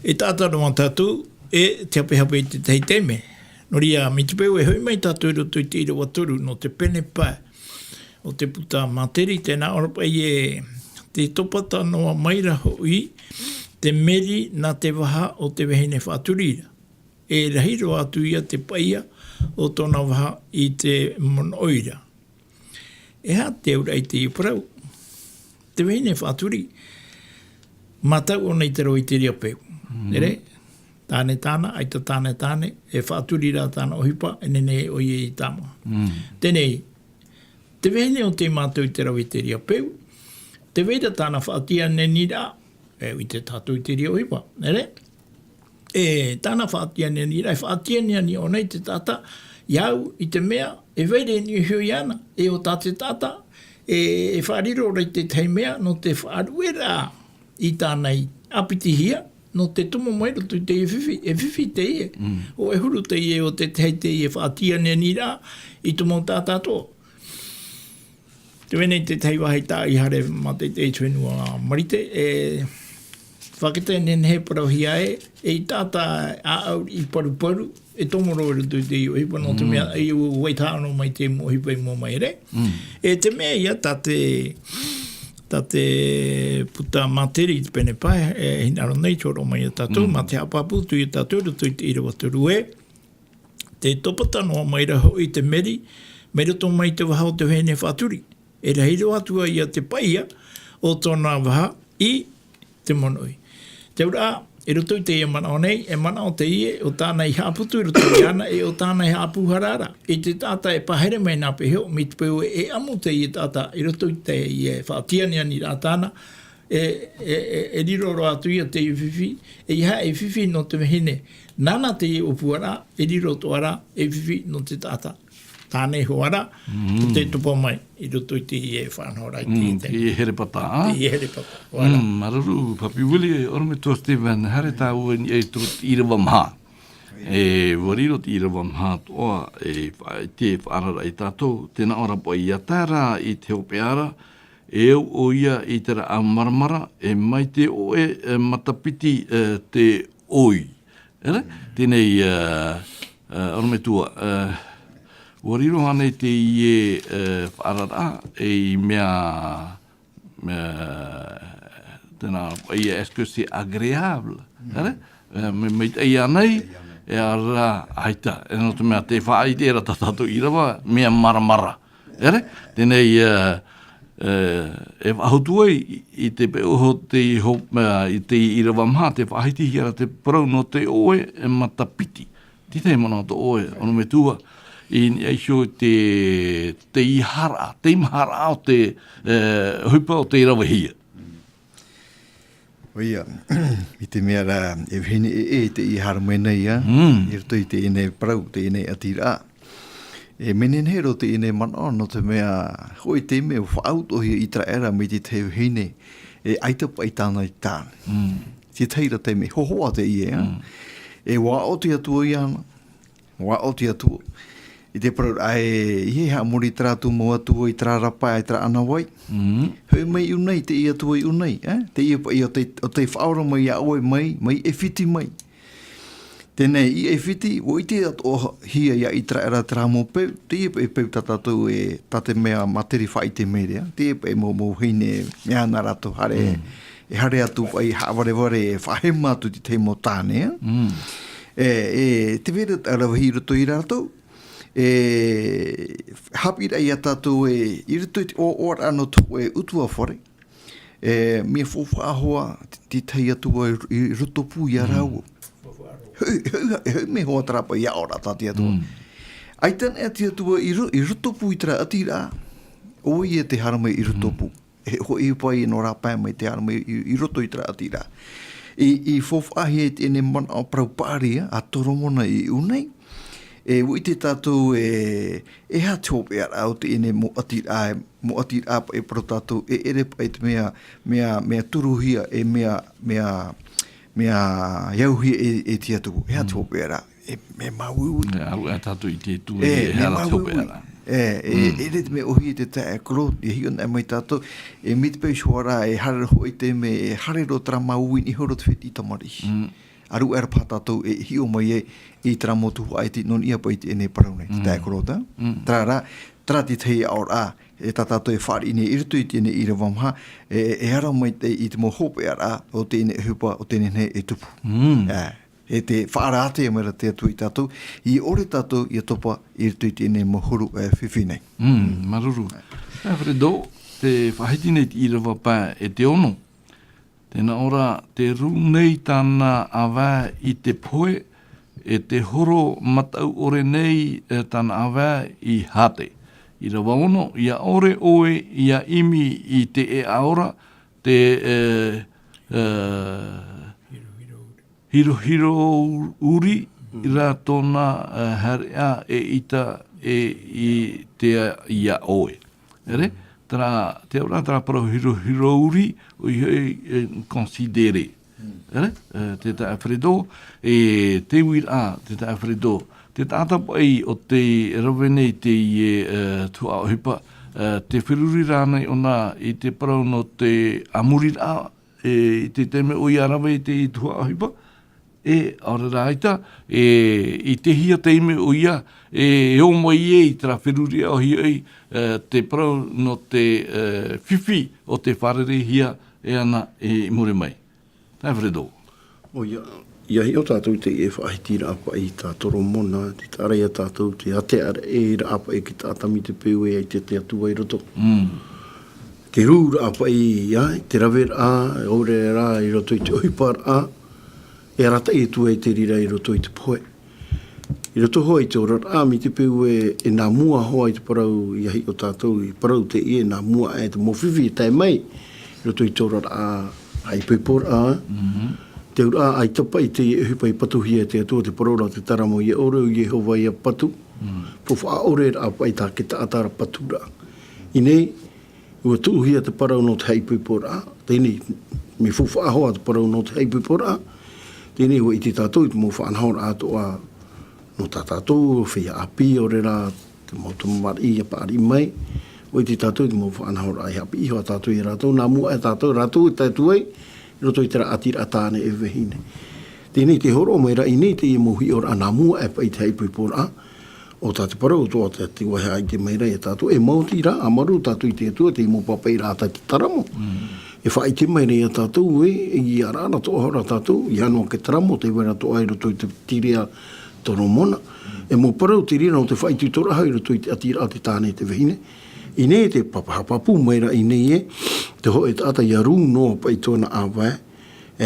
e tātaro mā tātou, e te hape I te tei teime. No ria, mi te peu e hoi mai tātou roto I te ira watoru no te pene pai, o te puta materi, tēnā orapa I te topata noa maira hoi, te meri na te waha o te wehine whāturira. E rahiro atu ia te paia o tōna waha I te monoira. E ha te ura I te iparau. Te wehine whāturi, matau o nei te roi te ria peu. Ere? Tāne tāna, aita tāne, e whāturira tāna ohipa, e nene o I tāma. Tenei, te wehine o te mātou te rau I te ria peu, te weira tāna whaatia nenira, e I te tātou I te ria ohipa, ere? E tāna whaatia nenira, e whaatia ni o nei te tata, iau I te mea, e weire ni hio iana, e o tāte tata, e whaariro rei te tei mea, no te whaaruera I tānei apitihia, no te tumo mai roto te e whiwhi te ie. O e huru te ie o te tei te ie whaatia nenira, I tumo tātātoa. Te wene te tei wahi tā I hare mate te tuenua marite, e whakete nen he parauhi ae, e I tātā a au I paru, e tomoro e rutu te iu hipa no te mea, e iu waitāno mai te mo hipa I mo mai re. E te mea ia tā te puta materi te pene pai, e hinaro nei tōro mai a tātou, ma te hapapu tu I tātou rutu I te ira wataru e, te topata noa mai raho I te meri, me roto mai te waha o te whene whaturi. E rahiro atua ia te paia o tōna waha I te monoi. Te ura, e roto I te ia mana o nei, e mana o te ie, o tāna I hāputu, e roto I ana, e o tāna I hāpu harara. E te tāta e pahere mai nā peheo, mi te peu e amu te ie tāta, e roto I te ie whaatiania ni rā tāna, e riroro atu ia te iwhiwhi, e iha e whiwhi no te mehine. Nana te ie upuara, e riro toara, e whiwhi no te tāta. Tānei hoara, te tupo mai, I roto I te ie whanhora I te I here pata, a? I here pata, Mararu, papi wili, orme tō Stephen, hare tā ua ni e tō irawa maha. E wariro te irawa maha toa, e te whaarara I tātou, tēnā ora po I atara, I te hopeara, e o ia I te ra maramara, e mai te oe matapiti te oi. Ere? Tēnei, orme tua, wariro hane te ie whaarara, e mea tēnā, ia esko se agreable, ere? Me te ia nei, e ara aita, e no te mea te whaai te era tatatu irawa, mea maramara, ere? Tēnei, e whahutua I te peoho te I te irawa maha, te whahiti hiara te parau no te oe e matapiti. Titei mana o te oe, ono me tua, I eisho te ihara, te imahara o te hupa o te irawa hia. Oia, I te mea rā, e whine e te ihara mai nei, I roto I te ine parau, te ine atira. E menen hero te ine mana no te mea, hoi te mea whaautohi I tra era me te te whine, e aitapa I tāna I tāna. Te teira te me hohoa te ie, e wā o te atua I ana, wā o te atua. I te parau, I ha mori trātu mo atua I tra rapa, I tra anawai. Hoi mai unai, te I atua I unai. Te I o te whaora mai a oe mai e whiti mai. Tēnei, I e whiti, o I te ato hia ia I tra era tra mō peu, te I e peu tatatu e tate mea materi whai te merea. Te I e mō hine mea nā rato hare, e hare atu ai hawareware e whahema atu te te mō tāne. Te vera arawahi roto I rato, hapira ia tātou i ruto i te o ano tō utua whare. Me fofa ahoa ti tai atua i rutopu i arau. Me hoa trapa i aora tāti atua. Aitan e ti atua i rutopu i tra atira. O i te harama i rutopu. Ho i pai no rapa mai te harama i ruto i tra atira. I fofa ahi e tēne mana o praupāria a toromona i unei. Ui te tātou ha tōpe ara o te ene mo atira pa e pro tātou ere pa e te mea turuhia mea iauhia e tia tuku. Ha tōpe ara. Me maui. Aru e tātou i te tu e hala tōpe ara. Ere te me ohi te tae koro, e hion e mai tātou, e mitpei suara e hare ho i te me e hare ro tra mauin i horo te whiti tamari. Aru era pa tātou e hio mai e tramotu ai te non ia pa i te ene paraunei, te tae koro ta. Tra te tei aor a, e tātou e whari ine iritu i te ene ira wamha, e ara mai te i te mo hope ara o te ene hupa o te ene e tupu. E te whaarate e mera te atu i tātou, i ore tātou i atopa i ritu i tēnei mohuru whiwhinei. Maruru. Fredo, te whahiti nei te irawa pā e te ono. Tēnā ora, te runei tāna awā i te poe, e te horo matau ore nei tāna awā i hate. Irawa ono, ia ore oe, ia imi i te e aora, te hiro uri ira tōna harea e ita i te ia oe. Ere? Te ora tara parau hiro uri o i considere. Ere? Te ta Alfredo te wira te ta Alfredo. Te tata pai o te rawene te tu a hipa te whiruri rānei ona i te parau no te amurira i te teme o i arawe i te tu a hipa. Ora raita, i te hia teime o ia, o mai i tra whiruria o hi te parau no te whiwhi o te wharere hia ana i more mai. Tai Fredo. Ia hi o tātou te e whaahitira apa i tā toromona, te tarei a tātou, te ate ara e ra apa e ki tātami te peu e te atua i roto. Te rūra apa i te rawera a, ore rā i roto i te oipar a, e rata e tu e te rira i roto i te poe. I roto hoa i te ora mi te peu e nā mua hoa i te parau i ahi o tātou, i parau te e nā mua e te mowhiwi e tai mai, i roto i te ora ai peipora a. Te ura ai tapa i te hupa i patuhia te atua te parora te taramo i ore o Jehova i a patu. Pofa a ore a pai tā ke ta atara patura. I nei, ua tuuhia te parau no te hei peipora. Tēnei, me fufa ahoa te parau no te hei peipora. Tēnei hua i te tātou i te mō whaanhaora atoa no tā tātou, whia api o rera, te mautu mari i a pāri mai. O i te tātou i te mō whaanhaora ai api i hoa tātou i rātou, nā mua e tātou i tātou i roto i tera atira atāne e vehine. Tēnei te horo mai rai nei te i mohi ora nā mua e pai te heipui pōra. O tā te parau toa te wahe ai te mai rai e tātou, e mauti rā, amaru tātou i te atua, te i mō papai rātai te taramo. E whai te mai rei a tātou i arana toa hora tātou, i anua ke taramo, te wera toa i roto i te tirea toromona. E mō parau te rira o te whai tu tora hau i roto i te atira a te tāne te vehine. I nei te papahapapu meira i nei te hoe tāta i aru noa pai tōna āwai,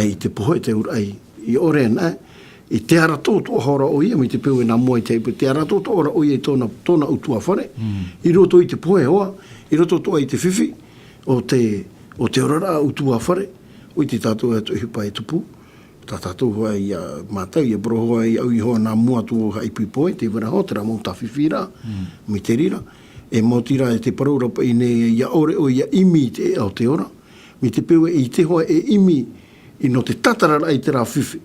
i te pohoe te urai i ore nā, i te ara tōtoa hora o ia, mi te peu e nā mua i teipu, te ara tōtoa hora o ia i tōna utua whare, i roto i te pohe hoa, i roto toa i te whiwhi, o te orara utua whare, o i te tātou e tō hipa e tupu, tā tātou hoa i a mātau, i a bro hoa i au i hoa nā mua tō haipi poe, te wera ho, te rā mō tā whiwhira, mi te rira, e motira e te paraurapa i nei ia ore o ia imi te ao te ora. Mi te pewe i te hoa e imi i no te tatarara i te rā whiwhi.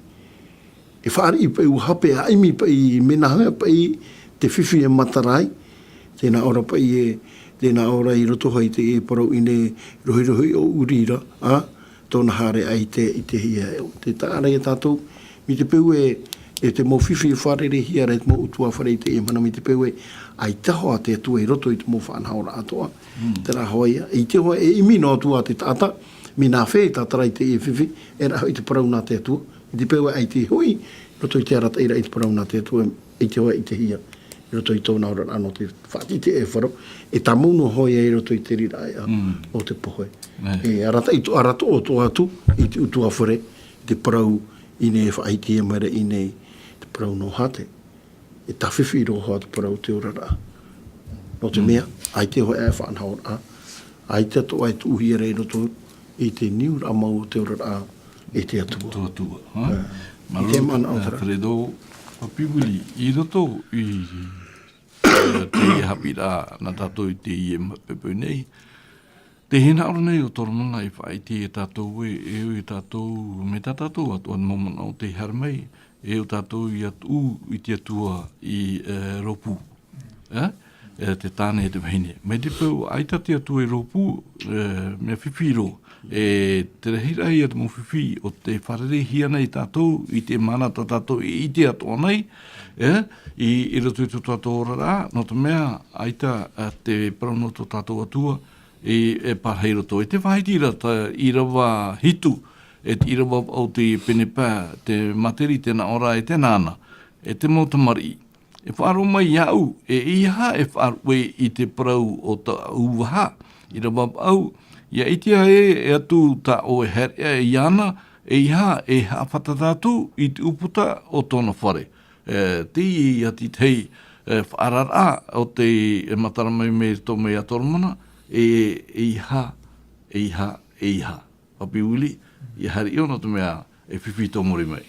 E whaari i pai uhape a imi pai menahea pai te whiwhi e matarai. Tēnā ora pai tēnā ora i rotoha i te e parau i nei rohi o urira. Tōna hare ai te hia. Te tārai e tātou. Mi te pewe e te mō whiwhi e wharere hia re te mō utua whare i te e mana. Mi te pewe ai tahoa te atua i roto i te mō whanhaora atoa. Tērā hoia. I te hoa e imi no atua te tata. Mi nā whē tātara i te e whiwhi. E raho i te parau nā te atua. I te pewe ai te hui. Roto i te arata ira i te parau nā te atua. I te hoa i te hia. i roto i tōna ora anō te whati te e wharo, e tamuno hoi e roto i te rira o te pohoe. E arato o tō atu i te utua whare, te parau i ne whaiti e mara i ne te parau no hate. E tawhiwhi i roho atu parau te ora rā. No te mea, ai te hoi e whanhau rā, ai te ato ai tuhi e rei roto i te niu rā mau o te ora rā e te atua. Te atua. I te mana autara. Fredo, papiwili, i roto i te hapi rā na tātou i te i pepe nei. Te hena ora nei o toromanga i whaiti e tātou e tātou, me tātou atu an momana o te harmei, e o tātou i atu i te atua i ropu. Te tāne e te wahine. Me te pau, aita te atua i ropu, me whiwhiro, te rehira i atu mo whiwhi o te wharerehia nei tātou, i te mana tātou i te atua nei, i roto i tātou ora rā, no te mea, aita te parano to tātou atua, e parhei roto. E te whaitira i rawa hitu, i rawa au te penepā, te materi tēnā ora e te nāna, e te mautamari. E whaaro mai iau, e iha e whaarwe i te parau o ta uwaha, i rawa au, ia itia e atu ta o e her, e iana, e iha e hawhatatatu i te uputa o tōna whare. Te i ati tei whaarara o te mataramai me tō mea toromana, e iha. Papi uli, i hari o no te mea e whiwhi tō mori mai.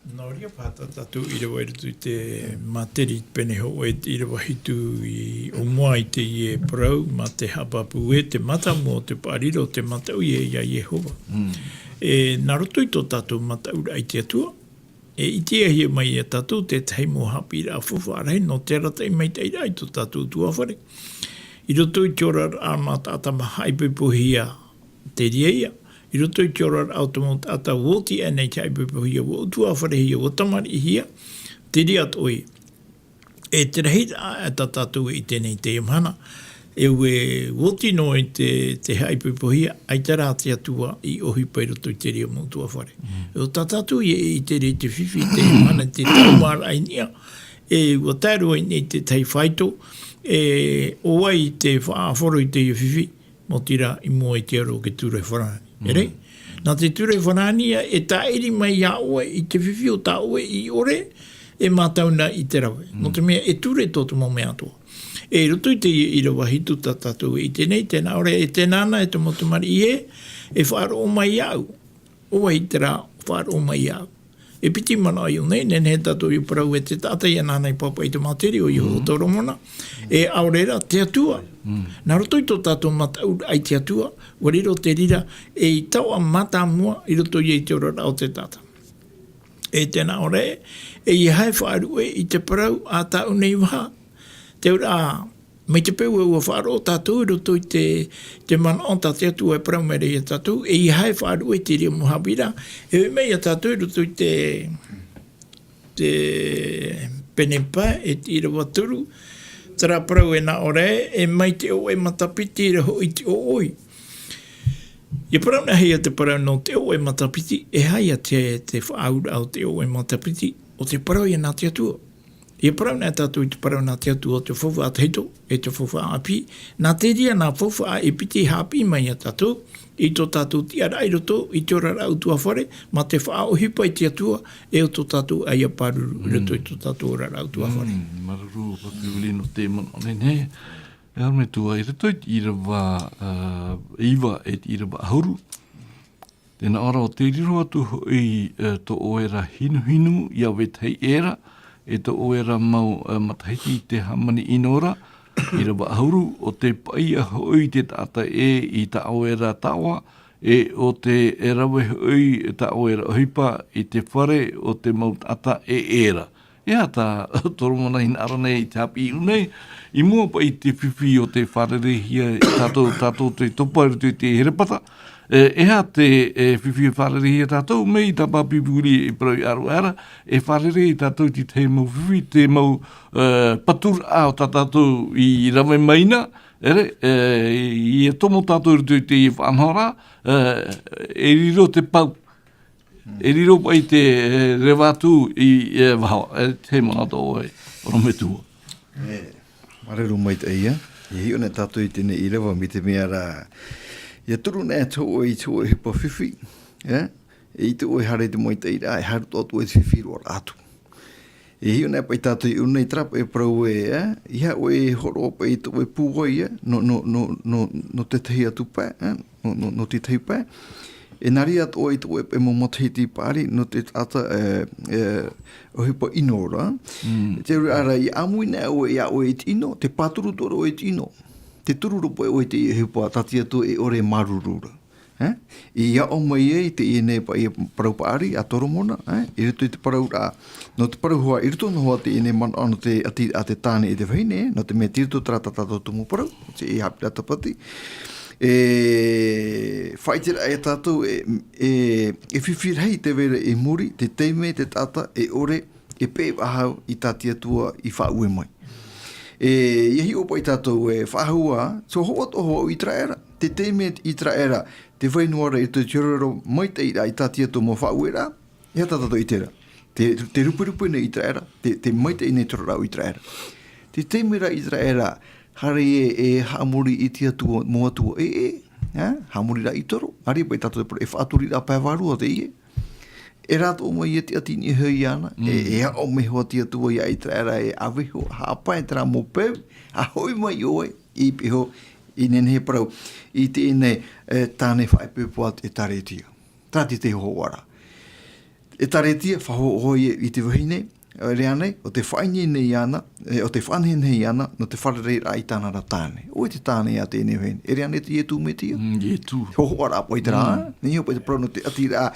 Nō ria pāta tatu i rewa i rutu te materi pene ho e i rewa hitu i o mua i te i e parau, ma te hapapu e te matamu o te pariro, te matau i e ia Yehova. E nā roto i tō tatu mataura i te atua, e i te ahia mai e tatu te teimo hapi rā whawharai no te rata i mai teira i tō tatu tua whare. I roto i te ora rā mā tāta maha i pupuhia te rieia. I roto i te ora rā te mō tāta woti e nei te ai pupuhia o tua wharehia o tamari hia. Te riat oi. E te rehita e tātātou i tēnei te imhana. E ue woti no i te hai pupuhia ai te rā te atua i ohi pai roto i te ria mō tua whare. E o tātātou i te re te whiwhi te imhana te taumara ai nia. E ua tāru ai nei te tei whaito. E o ai te whaaforo i te iwhiwhi, mo tira i mua i te aro ke ture whanani. Ere? Nā te ture whanania e tairi mai a oe i te whiwhi o tā oe i ore, e mātauna i te rawe. No te mea e ture tōtu mo mea toa. E roto i te i rawa hitu tātou i tenei, tēnā ore e tēnāna e te motumari e whaaro o mai au. Oa i te rā whaaro o mai au. E piti mana i o nei, nen he tātou i parau e te tāta i anānei papa i te materi o i o toromona. E aurera, te atua. Nā roto i tō tātou mataura ai te atua, wariro te rira, e i taua mata mua i roto i te ora o te tāta. E tēnā ore, e i hai whaaru i te parau a tāu nei waha. Te ora, mai te peu e ua whaaro tātou i roto i te mana o te atua e parau mere i tātou, e i hai whaaru te ria muhawira, e mei a tātou i roto i te penepa e te ira waturu, tara parau e nā ore, e mai te o e matapiti i reho i te o oi. I parau na hea te parau no te o e matapiti, e hai a te whaaura o te o e matapiti, o te parau i nā te atua. I parau nā tātou i te parau nā te atua o te whawha a teito, e te whawha a api, nā te ria nā whawha a e piti hapi mai a tātou, i tō tātou tia rai roto, i te ora rau tua whare, ma te wha o hipa i te atua, e o tō tātou ai a paruru roto i tō tātou ora rau tua whare. Maruru, papi ulino te mana, ne, e arme tua i roto i rawa iwa e i rawa ahuru. Tēnā ora o te riro atu i tō oera hinu, ia wetei era, e tō oera mau matahiti te hamani inora, i rawa ahuru, o te paia hoi te tata i ta oera tawa, e o te rawe hoi ta oera hipa i te whare o te mau tata era. Ea ta toromona in arane i te hapi unei, i mua pa i te whiwhi o te wharerehia i tātou te toparu te herepata, Eha te whiwhi wharerehia tātou, mei ta papi puri i parau i aruara, e wharerehi tātou ti te mau whiwhi, te mau patur ao tātou i rame maina, i e tomo tātou rutu te i whanhora, e riro te pau, e riro pa i te rewatu i waho, te mana tō e, orometua. Mararu mai te ia. Ia ona tātou I tēne I rewa mi te mea rā. Ia turu nea tō i tō e hipa whiwhi. I te oi hare te mai te ira, e haru tō e whiwhi roa rātu. Ia ona pai tātou I unei trapa e prau ia oe horo pa I tō e pūgoi no te tehi atu pā, no te tehi pā. E nari atu oi tō e mo motehi pāri no te tata o hipa ino ora. Te uri ara I amui nea oe I te ino, te pāturu tōra oe te ino. Te tururupo oe te hipa tati atu e ore marurura. I ia o mai I te ine pa I parau paari a toro mona. I rito I te parau rā. No te parau hoa, I rito no hoa te ine mana ano te ati a te tāne I te whaine. No te mea tirito trata tato tumu parau. Te I hapi rata pati. Whaitira e tātou e whiwhirhei te vera e muri, te teime, te tata, e ore, e pē ahau I tāti atua I whaue mai. Iahi opa I tātou e whahua, so hoa toho I traera, te teime I traera, te whainuara I te tiororo mai te ira I tāti atua mo whaue rā, ia tātou I tera. Te rupirupi nei I traera, te mai te ine tororau I traera. Te teime ra I traera, hare e haamuri I tia tua mua tua haamuri ra I toro, hare pai tātou e whaaturi ra pēwaru o te ie. E rātou mai e te atini e hei ana, e o me hoa tia tua I ai traera e aweho, haapai tera mo pēw, a hoi mai oe, I piho, I nene he parau, I te ine tāne whaipēpuat e taretia. Tāti te hoara. E taretia, whaho hoi I te wahine, rea nei, o te whaini nei ana, o te whanhe nei ana, no te wharerei ra I tāna ra tāne. O te tāne a tēne whaine. E rea nei te ietu me tia? Ietu. Hoara apoi te rā. Ni hopa te parau no te ati rā,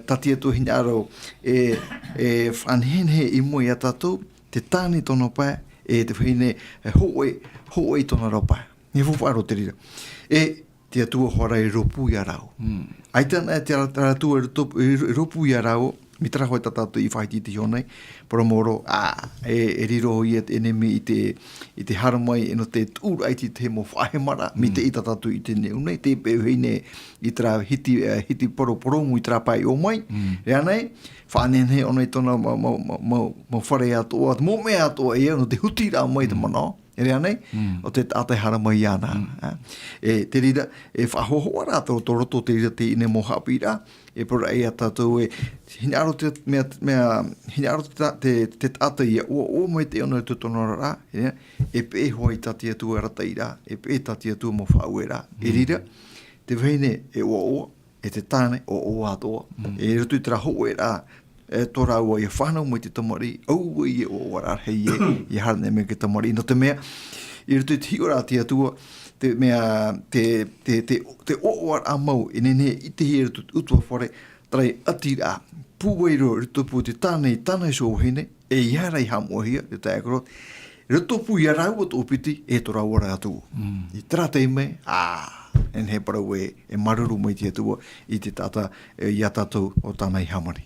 tati atu hinaro, e whanhenhe I moe a tātou, te tāne tono pā, e te whaine, hoe tono rau pā. Ni whawharo te rira. E te atua hoara I ropu I arau. Aitana te atua I ropu I arau, mi tara hoi tātou I whaiti te hionei, poromoro, e riro hoi e enemi I te haramai, e no te tūra aiti te mo whahemara, mi te I tātou I te neunei, te pēuhine I tara hiti poromu I tara pai o mai, rea nei, whanenhe onei tona mo whare atoa, mo mea atoa e no te huti rā mai te mana, rea nei, o te tātai haramai ana. Te rira, e whahohoa rā tō roto te rira te ine mo hapi rā, e pora e a tātou e hinaro te tātai ia o mai te ono te tonora rā, e pē hoa I tati atua rata I rā, e pē tati atua mo whaue rā. E rira, te whaine e oa, e te tāne o atoa, e rutu I tera hoe rā, e tora ua I whanau mai te tamari, au I e oa rā hei I harane me ke tamari. No te mea, I rutu I hiora te atua, te mea, te oa a mau, e nene I te hea utua whare, tarai ati rā, pūwairo ritupu te tānei so hine, e iara I hamohia, te taekaro, ritupu I arau o tō piti, e tora ora atu. I tera teime, en he parau e maruru mai te atua, I te tata, I a tātou o tānei hamari.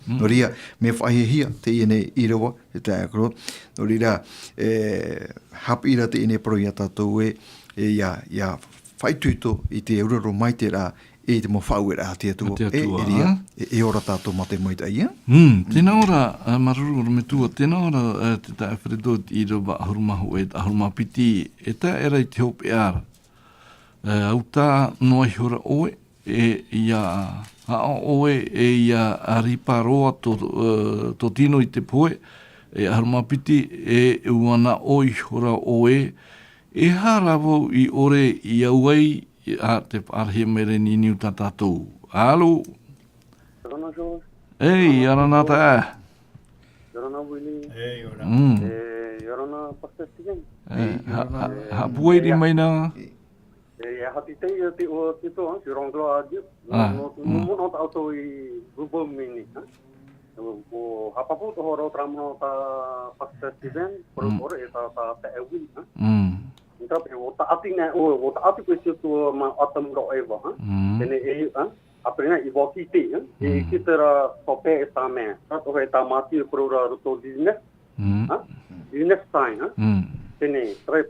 No ria, me whahihia te ine I rewa, te taekaro, no ria, hapira te ine parau I a tātou ia whaituito I te uraro mai te rā, e te mo whaue rā te atua. E ora tātou mate mai te ia. Tēnā ora, maruru me tua, tēnā ora te tae wharedo I rewa ahurumahu e ahurumapiti, e tā era I te hope ara. Au tā noai hora oe, e ia oe, e ia ariparoa to tino I te poe, e ahurumapiti, e uana oi hora oe, e harawau I ore I auai a te arhe mere ni niu tātou. Alo? Rana George. Ei, arana ta. Rana Willie. Ei, ora. Rana Pastor Steven. Ha pueri mai na. Hati tei te o tito, si ronglo adi. No ta auto I grupo mini. O hapapu to horo tramo ta Pastor Steven, por e ta Ewin. Então, o taati né, o taati que se tu ma atam ro eva, né, e aprenda I voki te, e que terá sope esta me, tanto é ta mati pro to business, business sign, né, trai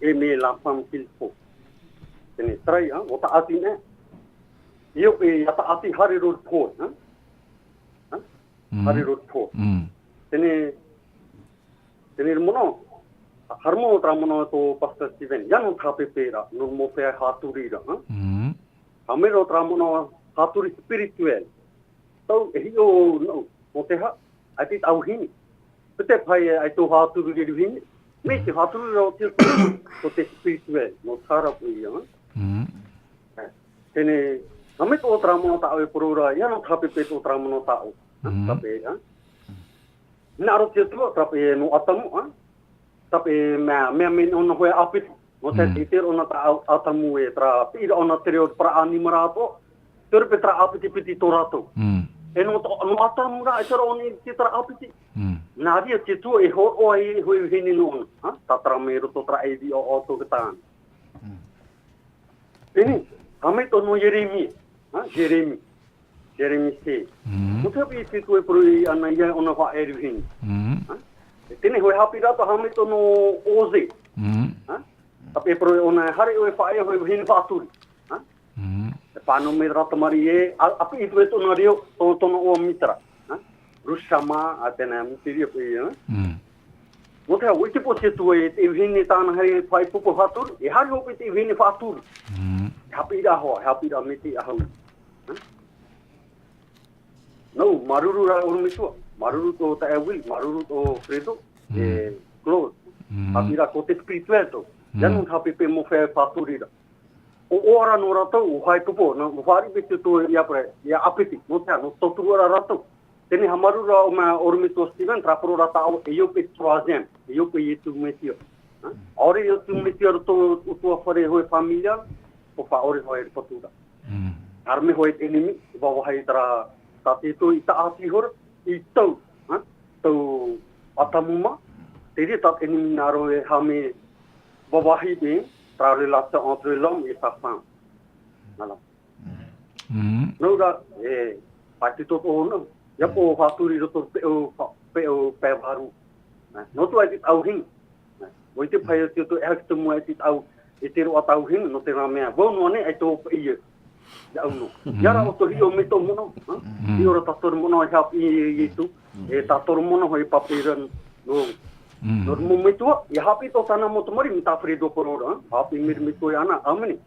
e me la fam kilpo, né, trai, o taati né, eu e taati hari ro to, hari ro to, né, Tēnei mono, harmo tra mono to Pastor Steven, ya no tapepera, no mo fea haturira, Hamero tra mono haturi spiritual. Tau e hio no, mo te ha, ai te au hini. Pete pai ai tō haturi riru hini, me te haturi rau te ko te spiritual, no tara pui, Tēnei, hame tō tra mono tau e porora, ya no tapepe tō tra mono tau, tape, Naro te tua, tape no atamu, tape mea me ona hoe apiti. Mo te te ona ta atamu e tra pira ona te reo para animarato, terpe tra apiti piti tō rato. E no atamu ra, e tera oni te tra apiti. Nā ria te tua e ho o e hoi hini no ona, ta tra me roto tra e di o tō katāna. Tēnei, hame tō no Jeremy se. Mo te api te tue prui ana ia ona wha e ruhini. Tēnei hoi hapi rata hame tō no oze. Tapi prui ona hare oe wha e hoi ruhini whaaturi. E whāno me rata mari e, api i tue tōna reo tōna oa mitra. Rushama a tēnā mitiria pui. Mo te hau, i te po te tue te ruhini tāna hei whai pupo whaaturi, e hari hopi te ruhini whaaturi. Hapi ra hoa, hapi ra miti ahau. No, maruru ra urumitua. Maruru to ta Will, maruru to Fredo, Claude. Hapi ra ko te spiritual to. Janu hapi pe mo fe faturi ra. O ora no rato, o hai tupo, no vari pe to ia pre, ia apiti, no ta no totu ora rato. Teni hamaru ra o ma urumitua Steven, trapro ra ta e yo pe troisième, e yo pe yetu metio. Ore yo tu metio to tua fare hoi familia, o fa ore hoi fatura. Arme hoi enemy, va hai tra Tati tu ita ati hor, i tau, tau atamuma, te ri tat enimi naro e hame babahi de, tra relation entre l'homme et sa femme. Nala. No da, pati tot ono, ya po haturi roto peo pevaru. No tu ai tit au hin. Voi te pai te tu ek tu mo ai tit au, e te ro atau hin, no te ramea. Vo no ne ai to ia. Auno. Yara o to hio me to mono, hio ra tator mono e hapi i tu, e tator mono hoi papiran no. No mo me to, e hapi to tana mo to mori mi ta fredo porora, hapi mir me to ana amani.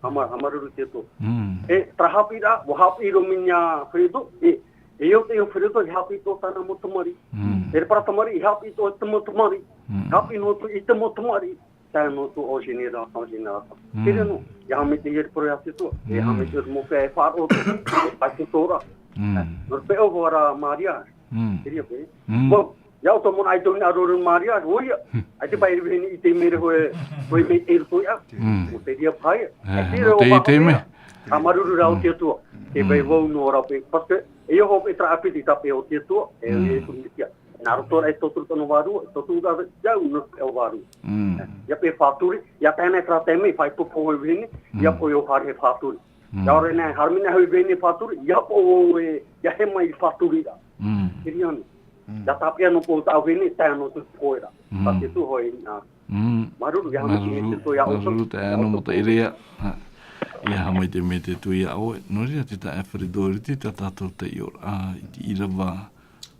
Amaru te to. E tra hapi ra, o hapi ro minya fredo, e eu te fredo e hapi to tana mo to mori. E para to mori hapi to mo to mori. Hapi no to ite mo to mori. No tu o generação. Queria não, já me tinha projeto tu, já me tinha mo fe far o pastora. No pe agora Maria. Queria ver. Bom, já o tomo ai to na ro Maria, oi. Ai te pai vem e te mere foi me ir tu ya. O teria pai. Te me. Amaru ra o te tu. E vai vou no ora pe, porque eu vou entrar a pedir tape o te tu, e tu me tia. Naruto e totu no varu, totu da jau no e varu. Ya pe faturi, ya tene trateme fai to po vini, ya po yo har he faturi. Ya ore ne harmine hoi vini faturi, ya po ya he mai faturi da. Kirion. Ya tapia no po ta vini, ta no tu poira. Ta tu hoi na. Maru ya me to ya o so. Ta no mo te iria. Ia mai te mete tu ia o, no ria te ta efridori te ta to te yor a i rava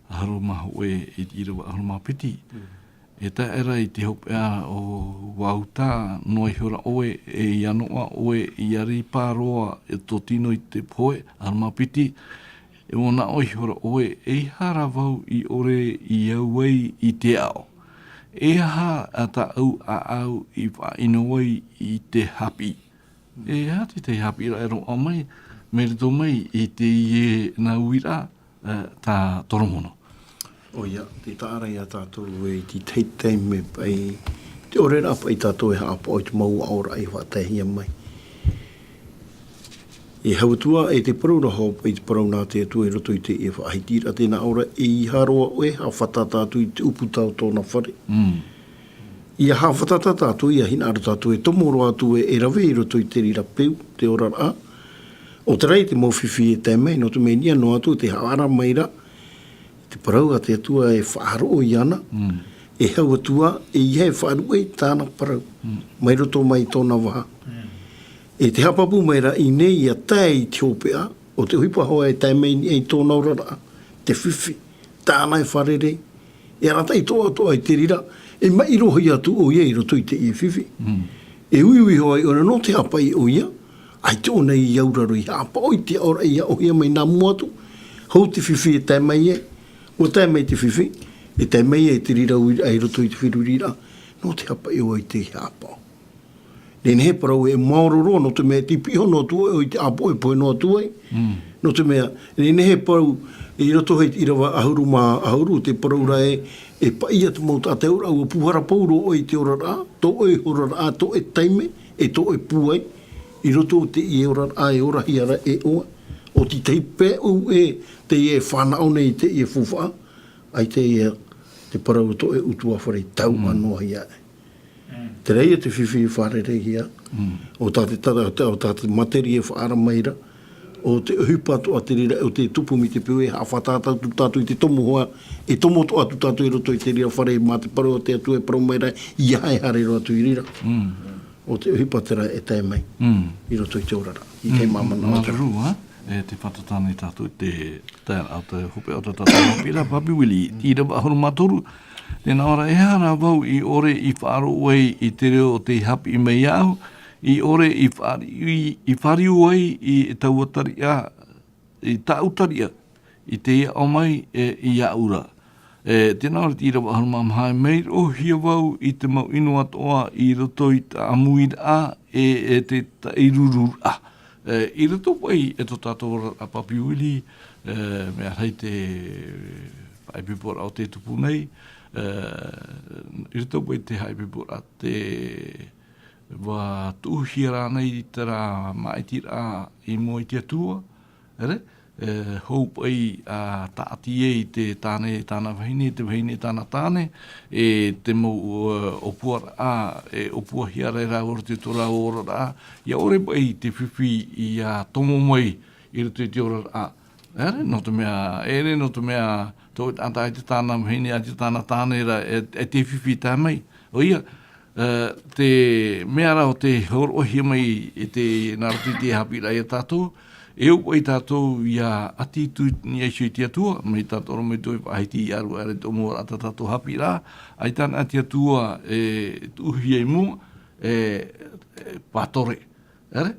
haruma oe i irawa haruma piti. E ta era i te hopea o wauta noi hora oe e ianoa oe i ari pāroa e tō tino i te poe haruma piti. E ona oi hora oe e hara vau i ore i auei i te ao. E ha a ta au a au i wha inowai i te hapi. E hati te hapi ra ero o mai, me rito mai i te ie na uira ta toromono. O ia, te tāra ia tātou e ti teitei me pai, te ore rapa i tātou e hapa o te mau aora i whatahia mai. E hautua e te paraura hopa i te parauna te atu e roto i te e whaahitira tēnā aora e i haroa oe ha whatatatu i te uputau tōna whare. Ia ha whatatatu i a hina ara tātou e tomoro atu e rawe i roto i te rira peu, te ora a. O te rei te mawhiwhi e te mei, no te mei nia no atu te haara mai ra, te parau a te atua e whaaro o iana, e hau atua e ia e whaaro e tāna parau, mai roto mai tōna waha. E te hapapu mai ra i nei a tae i te hopea, o te huipa hoa e tae mei e tōna urara, te whiwhi, tāna e wharere, E ratai toa i te rira, e mai roho ia tu o ia i roto i te i whiwhi. E ui hoa i ora no te hapa i o ia, ai tō nei i auraro i hapa o i te ora i o ia mai nā muatu, hou te whiwhi e tai mai e, o tai mai te whiwhi, e tai mai e te rira ai roto i te whirurira, no te hapa i o i te hapa. Nene he parau e maororo, no te mea tipiho no tua, o i te apo e poe no tua, no te mea, nene he parau, i roto hei i rawa ahuru mā ahuru, te parau rai e paia te mauta a te ora, ua puhara pauro o i te ora rā, tō e hora rā, tō e taime, e tō e puai, i roto te i ora rā, e ora hiara e oa, o ti tei pē u e, te i e whanau nei te i e fuwha, ai te i e, te parau tō e utua whare tau anoa hia e. Te rei e te whiwhi whare rei hia, o tāte materi e whaara maira, o te hupatu a te rira, o te tupu mi te piu e hawhatata tu tātu i te tomu hoa, e tomo to atu tātu i roto i te rira whare mā te paru o te atu e paru maira, i hae hare roto i rira. O te hupatera e tae mai, i roto i te orara, i te mamana. Mataru, e te whatatani tātu te tēra, te hupe o te tātu pira, papi wili, i rawa ahuru matoru, tēnā ora e hana wau i ore i whaaro wei i te reo o te hapi i mei au, i ore i whari uai i tauataria, i tautaria, i te ia o mai i aura. Tēnā ora i rawa ahuru mamahai mei o hia wau i te mau inu atoa i roto i ta amuira e te tairurura. I roto wei e to tātou a papi wili, mea rei te haipipora o te tupu nei, i roto wei te haipipora te wa tuhira nei i tera maitira i mo i te atua, ere? Houp ai a taati e i te tāna wahine, te wahine tāna tāne, e te mo opua a, e opua hiara e rā ora te tora ora rā, ia ore pai te whiwhi i a tomo mai i roto i te ora rā. Ere? No te mea, tō anta i te tāna wahine, a te tāna tāne ra, e te whiwhi tā mai. O ia, te mea rao te horohia mai e te narati te hapi rai a tātou, e upo i tātou ia ati tu ni eisho i te atua, mai tātou ro mai tō i whaiti i aru are tō mua rata tātou hapi rā, ai tāna ati atua e tuhia i mua, pātore, ere?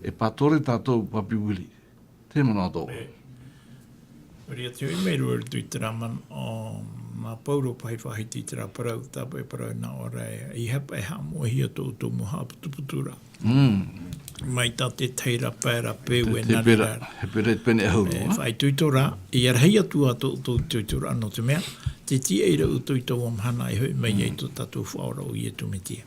E pātore tātou papi wili. Te mana tō. Ria te oi mei rua tui te raman o mā pauro pai whahiti te rā parau, tāpai parau nā ora i hapa e hamo hia tō tō muha putuputura. Mai tā te teira pēra pēu e nari rā. He pere pene e hauru. Whai tui tō rā, i arhei atua tō tui tō rā no te mea, te ti eira u tui tō amhana i hoi mai ei tō tātou whaora o i e tumetia.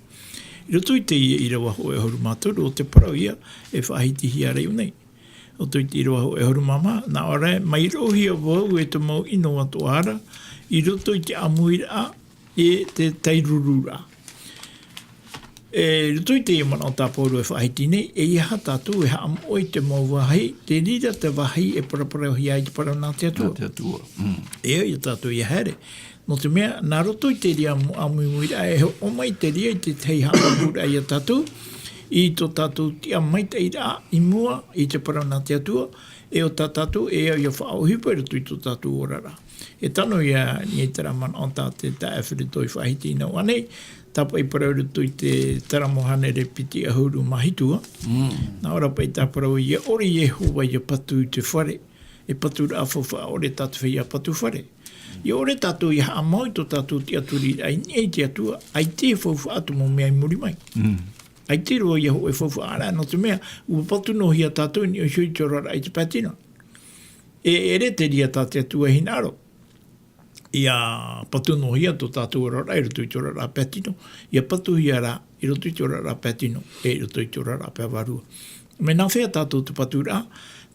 I roto i te i rawa ho e horu māturu o te parau ia e whahiti hia reu nei. O tui te iroa ho e horu mama, nā ora mai rohi a wau e te mau ino atu ara, i roto i te amuira e te tairurura. E roto i te iamana o tāpōru e whahiti nei, e iha tātou e haam oi te mau wahai, te rira te wahai e paraparau hi ai te parau nā te atua. Nā te atua. E i tātou i here. No te mea, nā roto i te ria amuira, e o mai te ria i te tei haamura i a tātou, i tō tātou tia mai te ira i mua i te parau nā te atua, e o tā tātou e au ia whaohipa i tui tō tātou orara. E tano ia ni te raman o tā te taewhiri toi whahiti nau anei, tāpai parau rutu i te taramohane re piti ahuru mahitua. Nā ora pai tā parau i e ori e hoa i a patu i te whare, e patu rā whawha ore tātou i a patu whare. I ore tātou i haa mau tō tātou ti aturi ai nei te atua, ai te whawha atu mo mea i muri mai. Ai te roa ia ho e whawha ara no te mea, ua patu no hia tātou ni o shui te rara ai te patino. E ere te ria tātou atua hinaro. Ia patu no hia tō tātou rara i roto i te rara patino. Ia patu hia ra i roto i te rara patino, e roto i te rara pawarua. Me nā whea tātou te patu ra,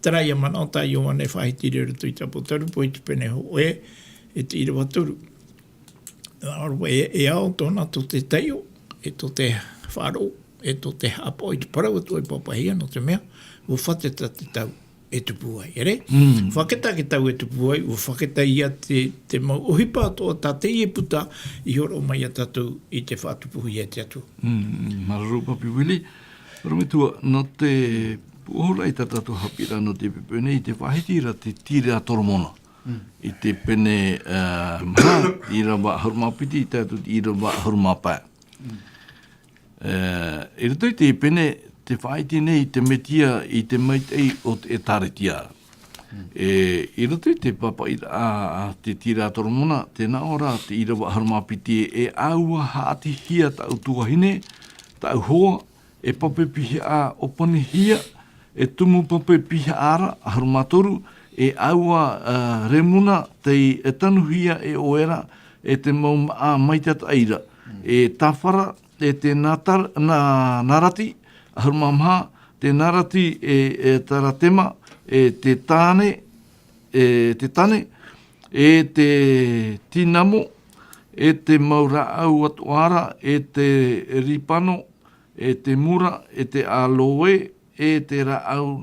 tera ia mana o tā ioane whahiti re roto i te apotaru, po i te pene ho e te ira waturu. E ao tōna tō te teio, e tō te wharo, e tō te hapa i te parau atu i papahia no te mea, ua whateta te tau e tupu ai, ere? Whaketa ke tau e tupu ai, ua whaketa ia te mau ohipa atoa tā te ie puta i horo mai a tātou i te whatupuhi e te atu. Mararu papi wili, Romitua, no te puhora i tā tātou hapira no te pepene i te wahitira te tire a toromona. i te pene maha i rawa hormapiti i tātou i rawa hormapa. I rato i te pene te whaiti nei te metia i te maitei o te taretia. I rato i te papa i a te tira toromona, tēnā ora te i rawa hormapiti e aua haati hia tau tuahine, tau hoa, e pape pihi a opani hia, e tumu pape pihi ara, harumatoru, e aua remuna te e tanuhia e oera, e te mau a maitata aira, e tawhara, e te narati, harumamha, te narati e taratema, e te tāne, e te tinamo, e te maura au atuara, e te ripano, e te mura, e te aloe, e te ra au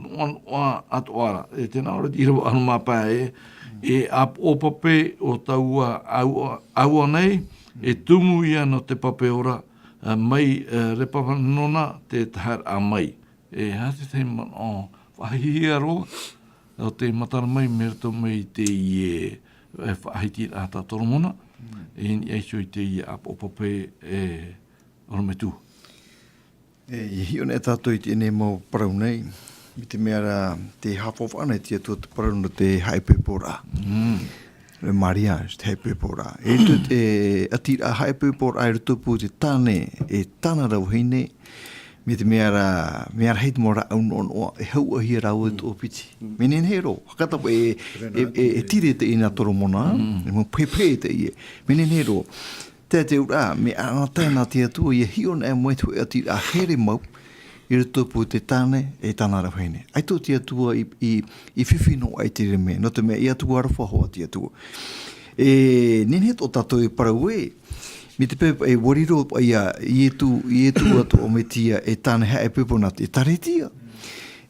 atuara. E te naura i rawa anumapa e ap o pape o taua aua nei, e tumu ia no te pape ora mai repapanona te tahar a mai. E hati te man o whahihia roa, o te matara mai merto mai te i whahiti a ta toromona, e ni eisho i te i ap o pape orometu. E hio ne tātou i tēne mau parau nei. I te mea te hapof ana tia tua te parau no te haipepora. Le mariage, te haipepora. E tu te atira haipepora ai rutupu te tāne e tāna rau heine. Me te mea heit mo ra au noa e hau ahia rau e tō piti. Menen hero, hakatapu e tire te ina toromona. E mo pepe te ie. Menen hero. Te ura, me ana tēnā tia tua, i hion e moetu e ati a here mau, i rutupu te tāne e tāna rauhene. Ai tō tia tua i whiwhino ai te reme, no te mea i atu arafa hoa tia tua. E nenhet o tātou e parau mi te pepa e wariro i etu atu o me tia e tāne hae pepona te taretia.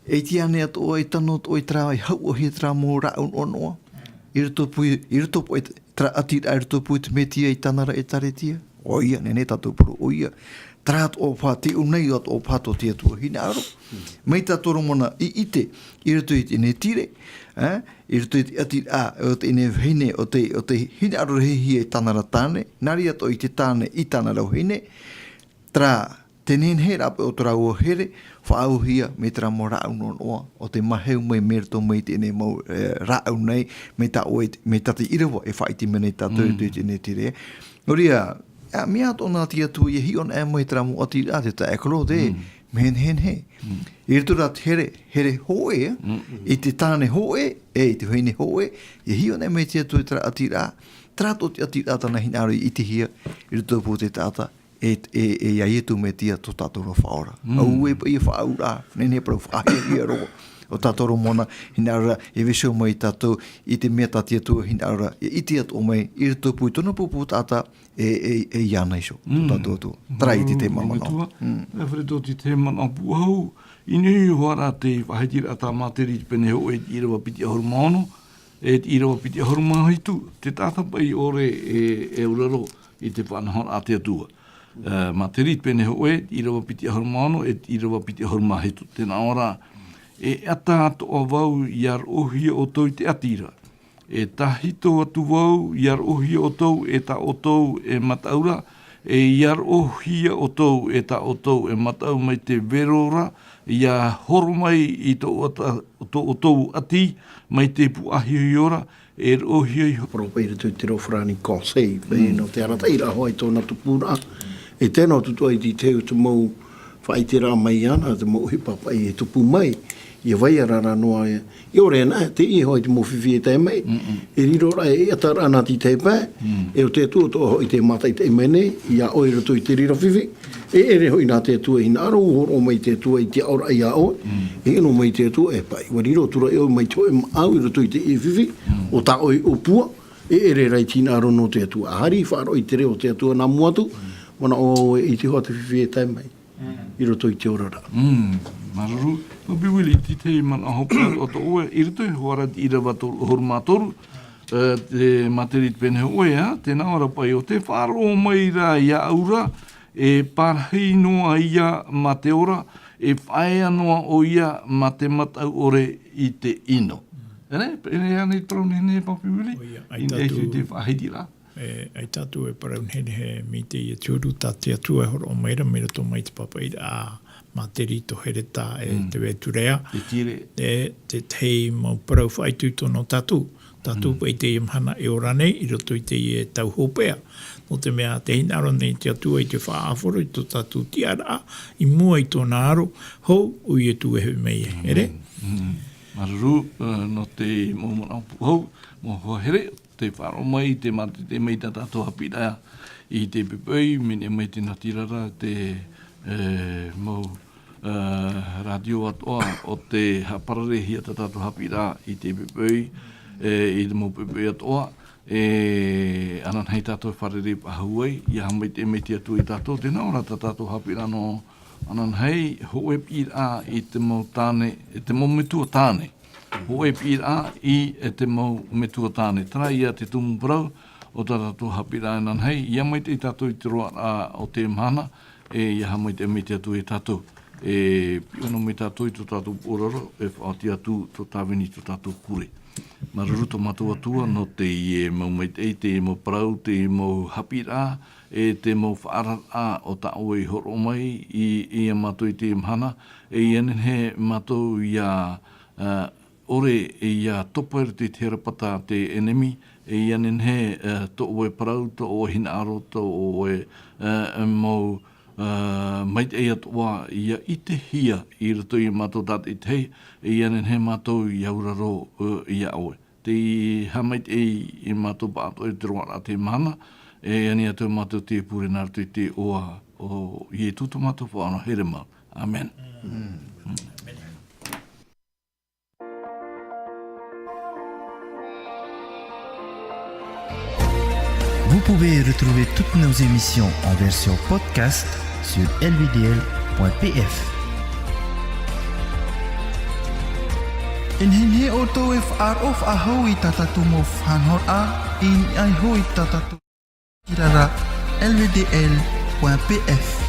E tiane atu o e tanot o i trā, i hau o he trā mō raun onoa. I rutupu e atira ai rutupu te metia i tanara e taretia. Oia, nene tātou paru, oia. Trāt o pā, te unei o pāto tia tua hina aro. Mai tātoro mona i ite, i rutu i te ne tire, i rutu i te atira o te ine hine o te hina aro rehi e tanara tāne, nari ato i te tāne i tanara hine, trā te nen he rape o tora ua here, whaauhia me tera mo rau noa, o te maheu mai merto mai tēne mau rau nei, me tate irawa e whaiti mene tātou tēne tere. Noria, mea tōna tia tu i hion e mai tera mo ati a te tae karo te, men hen he. I rutura here hoe, i te tāne hoe, i te huine hoe, i hion e mai tia tu i tera ati a, trato te ati a tana hinaro i te hia, i rutura po te tata, e iaietu me tia to tātoro whaora. Au e pa i whaura, nene parau whahia i roa. O tātoro mona, hinara, e visho mai tātou, i te mea tātia tua, hinara, e iti atu o mai, i rito pui tona pupu tāta, e iana iso, tātou atu. Tara i te te mamana. E whareto ti te mana puhau, i nui hoara te whahitira a tā materi pene ho e i rawa piti ahuru maono, e i rawa piti ahuru mahitu, te tāta pai ore e uraro i te whanahon a te atua. Ma te rit pene hoe, i rawa piti ahuru maono, e i rawa piti ahuru mahitu. Tēnā ora, e ata ato o wau i ar ohia o tau te atira. E tahito atu wau i ar ohia o tau e ta o tau e mataura, e i ar ohia o tau e ta o tau e matau mai te verora, i a horo mai i to o tau ati, mai te puahi ora, e ohia i horo. Propeira tu te rofrani konsei, no te arataira hoi tōna tupura. E tēnā tutua i te teo te mau whaitera mai ana, te mau hipapa i tupu mai, i vai arara noa e. I ore ana, te i hoi te mau whiwhi e te mai, e riro rai e atara ana ti te pā, e o te atua toa hoi te mata i te mene, i a oi rato i te riro whiwhi, e ere hoi nā te atua i nā aro, horo mai te atua i te aura i a oi, e eno mai te atua e pai, wa riro tura e oi mai toi au i rato i te i whiwhi, o ta oi o pua, e ere rai tina aro no te atua. Ahari whaaro i te reo te atua nā muatu, wana o i te hoa te whiwhi e tai mai, i roto i te orara. Mararu, no biwili ti te mana hopa o to oe, i roto i hoara i rawa horu mātoru, te materit pene oe, tēnā ora pai o te wharo mai rā ia aura, e parhei noa ia ma te ora, e whae anoa o ia ma te matau ore i te ino. Ene, ane tron hene papuli. O ia, ai In tatu- esu te whahidi la. Ai tatu e paraun he mi te ia tūru tā te atua horo o meira tō mai te papa i a ma te rito here tā te weturea. Te tire. Te tei mau parau whaitu tono tatu. Tatu pa i te imhana e ora nei, i roto i te i e tau hopea. No te mea te hinaro nei te atua i te whaaforo i tō tatu tiara, i mua i tōna aro, hou ui e tu e hui mei e, ere? Maruru, no te mōmona hou, mō hoa here, te wharo mai, te mate te mei tatato hapira i te pepei, mene mai te natirara, te mau radio atoa o te haparare hia tatato hapira i te pepei, i te mau pepei atoa, anan hei tātou wharere pahuai, i hamai te mei te atu i tātou, tēnā ora tatato hapira no, anan hei hoe pira i te mau tāne, i te mau metua tāne. Hoe pira i te mau metua tāne. Tara ia te tumu parau o tatato hapira anan hei, ia mai te tātou i te roa o te mhana, ia hamai te mei te atu i tātou. Piono me tātou i tō tātou pororo, e whaati atu tō tāwini tō tātou kure. Maruru tō matua tua no te i mau mai te mau parau, te mau hapira, te mau whaarara o ta oe horo mai i a matou i te mhana, i enen he matou i a ore i a topa te terapata te enemi, i enen he to oe parau, to oe hina aro, to oe mau mai te atoa i a ite hia i rato i matou tat i te, i enen he matou i auraro i a oe. Te hamait i matou pāto i te roa te mana, ani atu matou te pure nārtu i te oa o i e tuto matou whaana here mau. Amen. Vous pouvez retrouver toutes nos émissions en version podcast sur lvdl.pf. In hinhe o tō e whaaro whaahau i tatatu mo whanhor a, in ai hoi tatatu kirara lvdl.pf.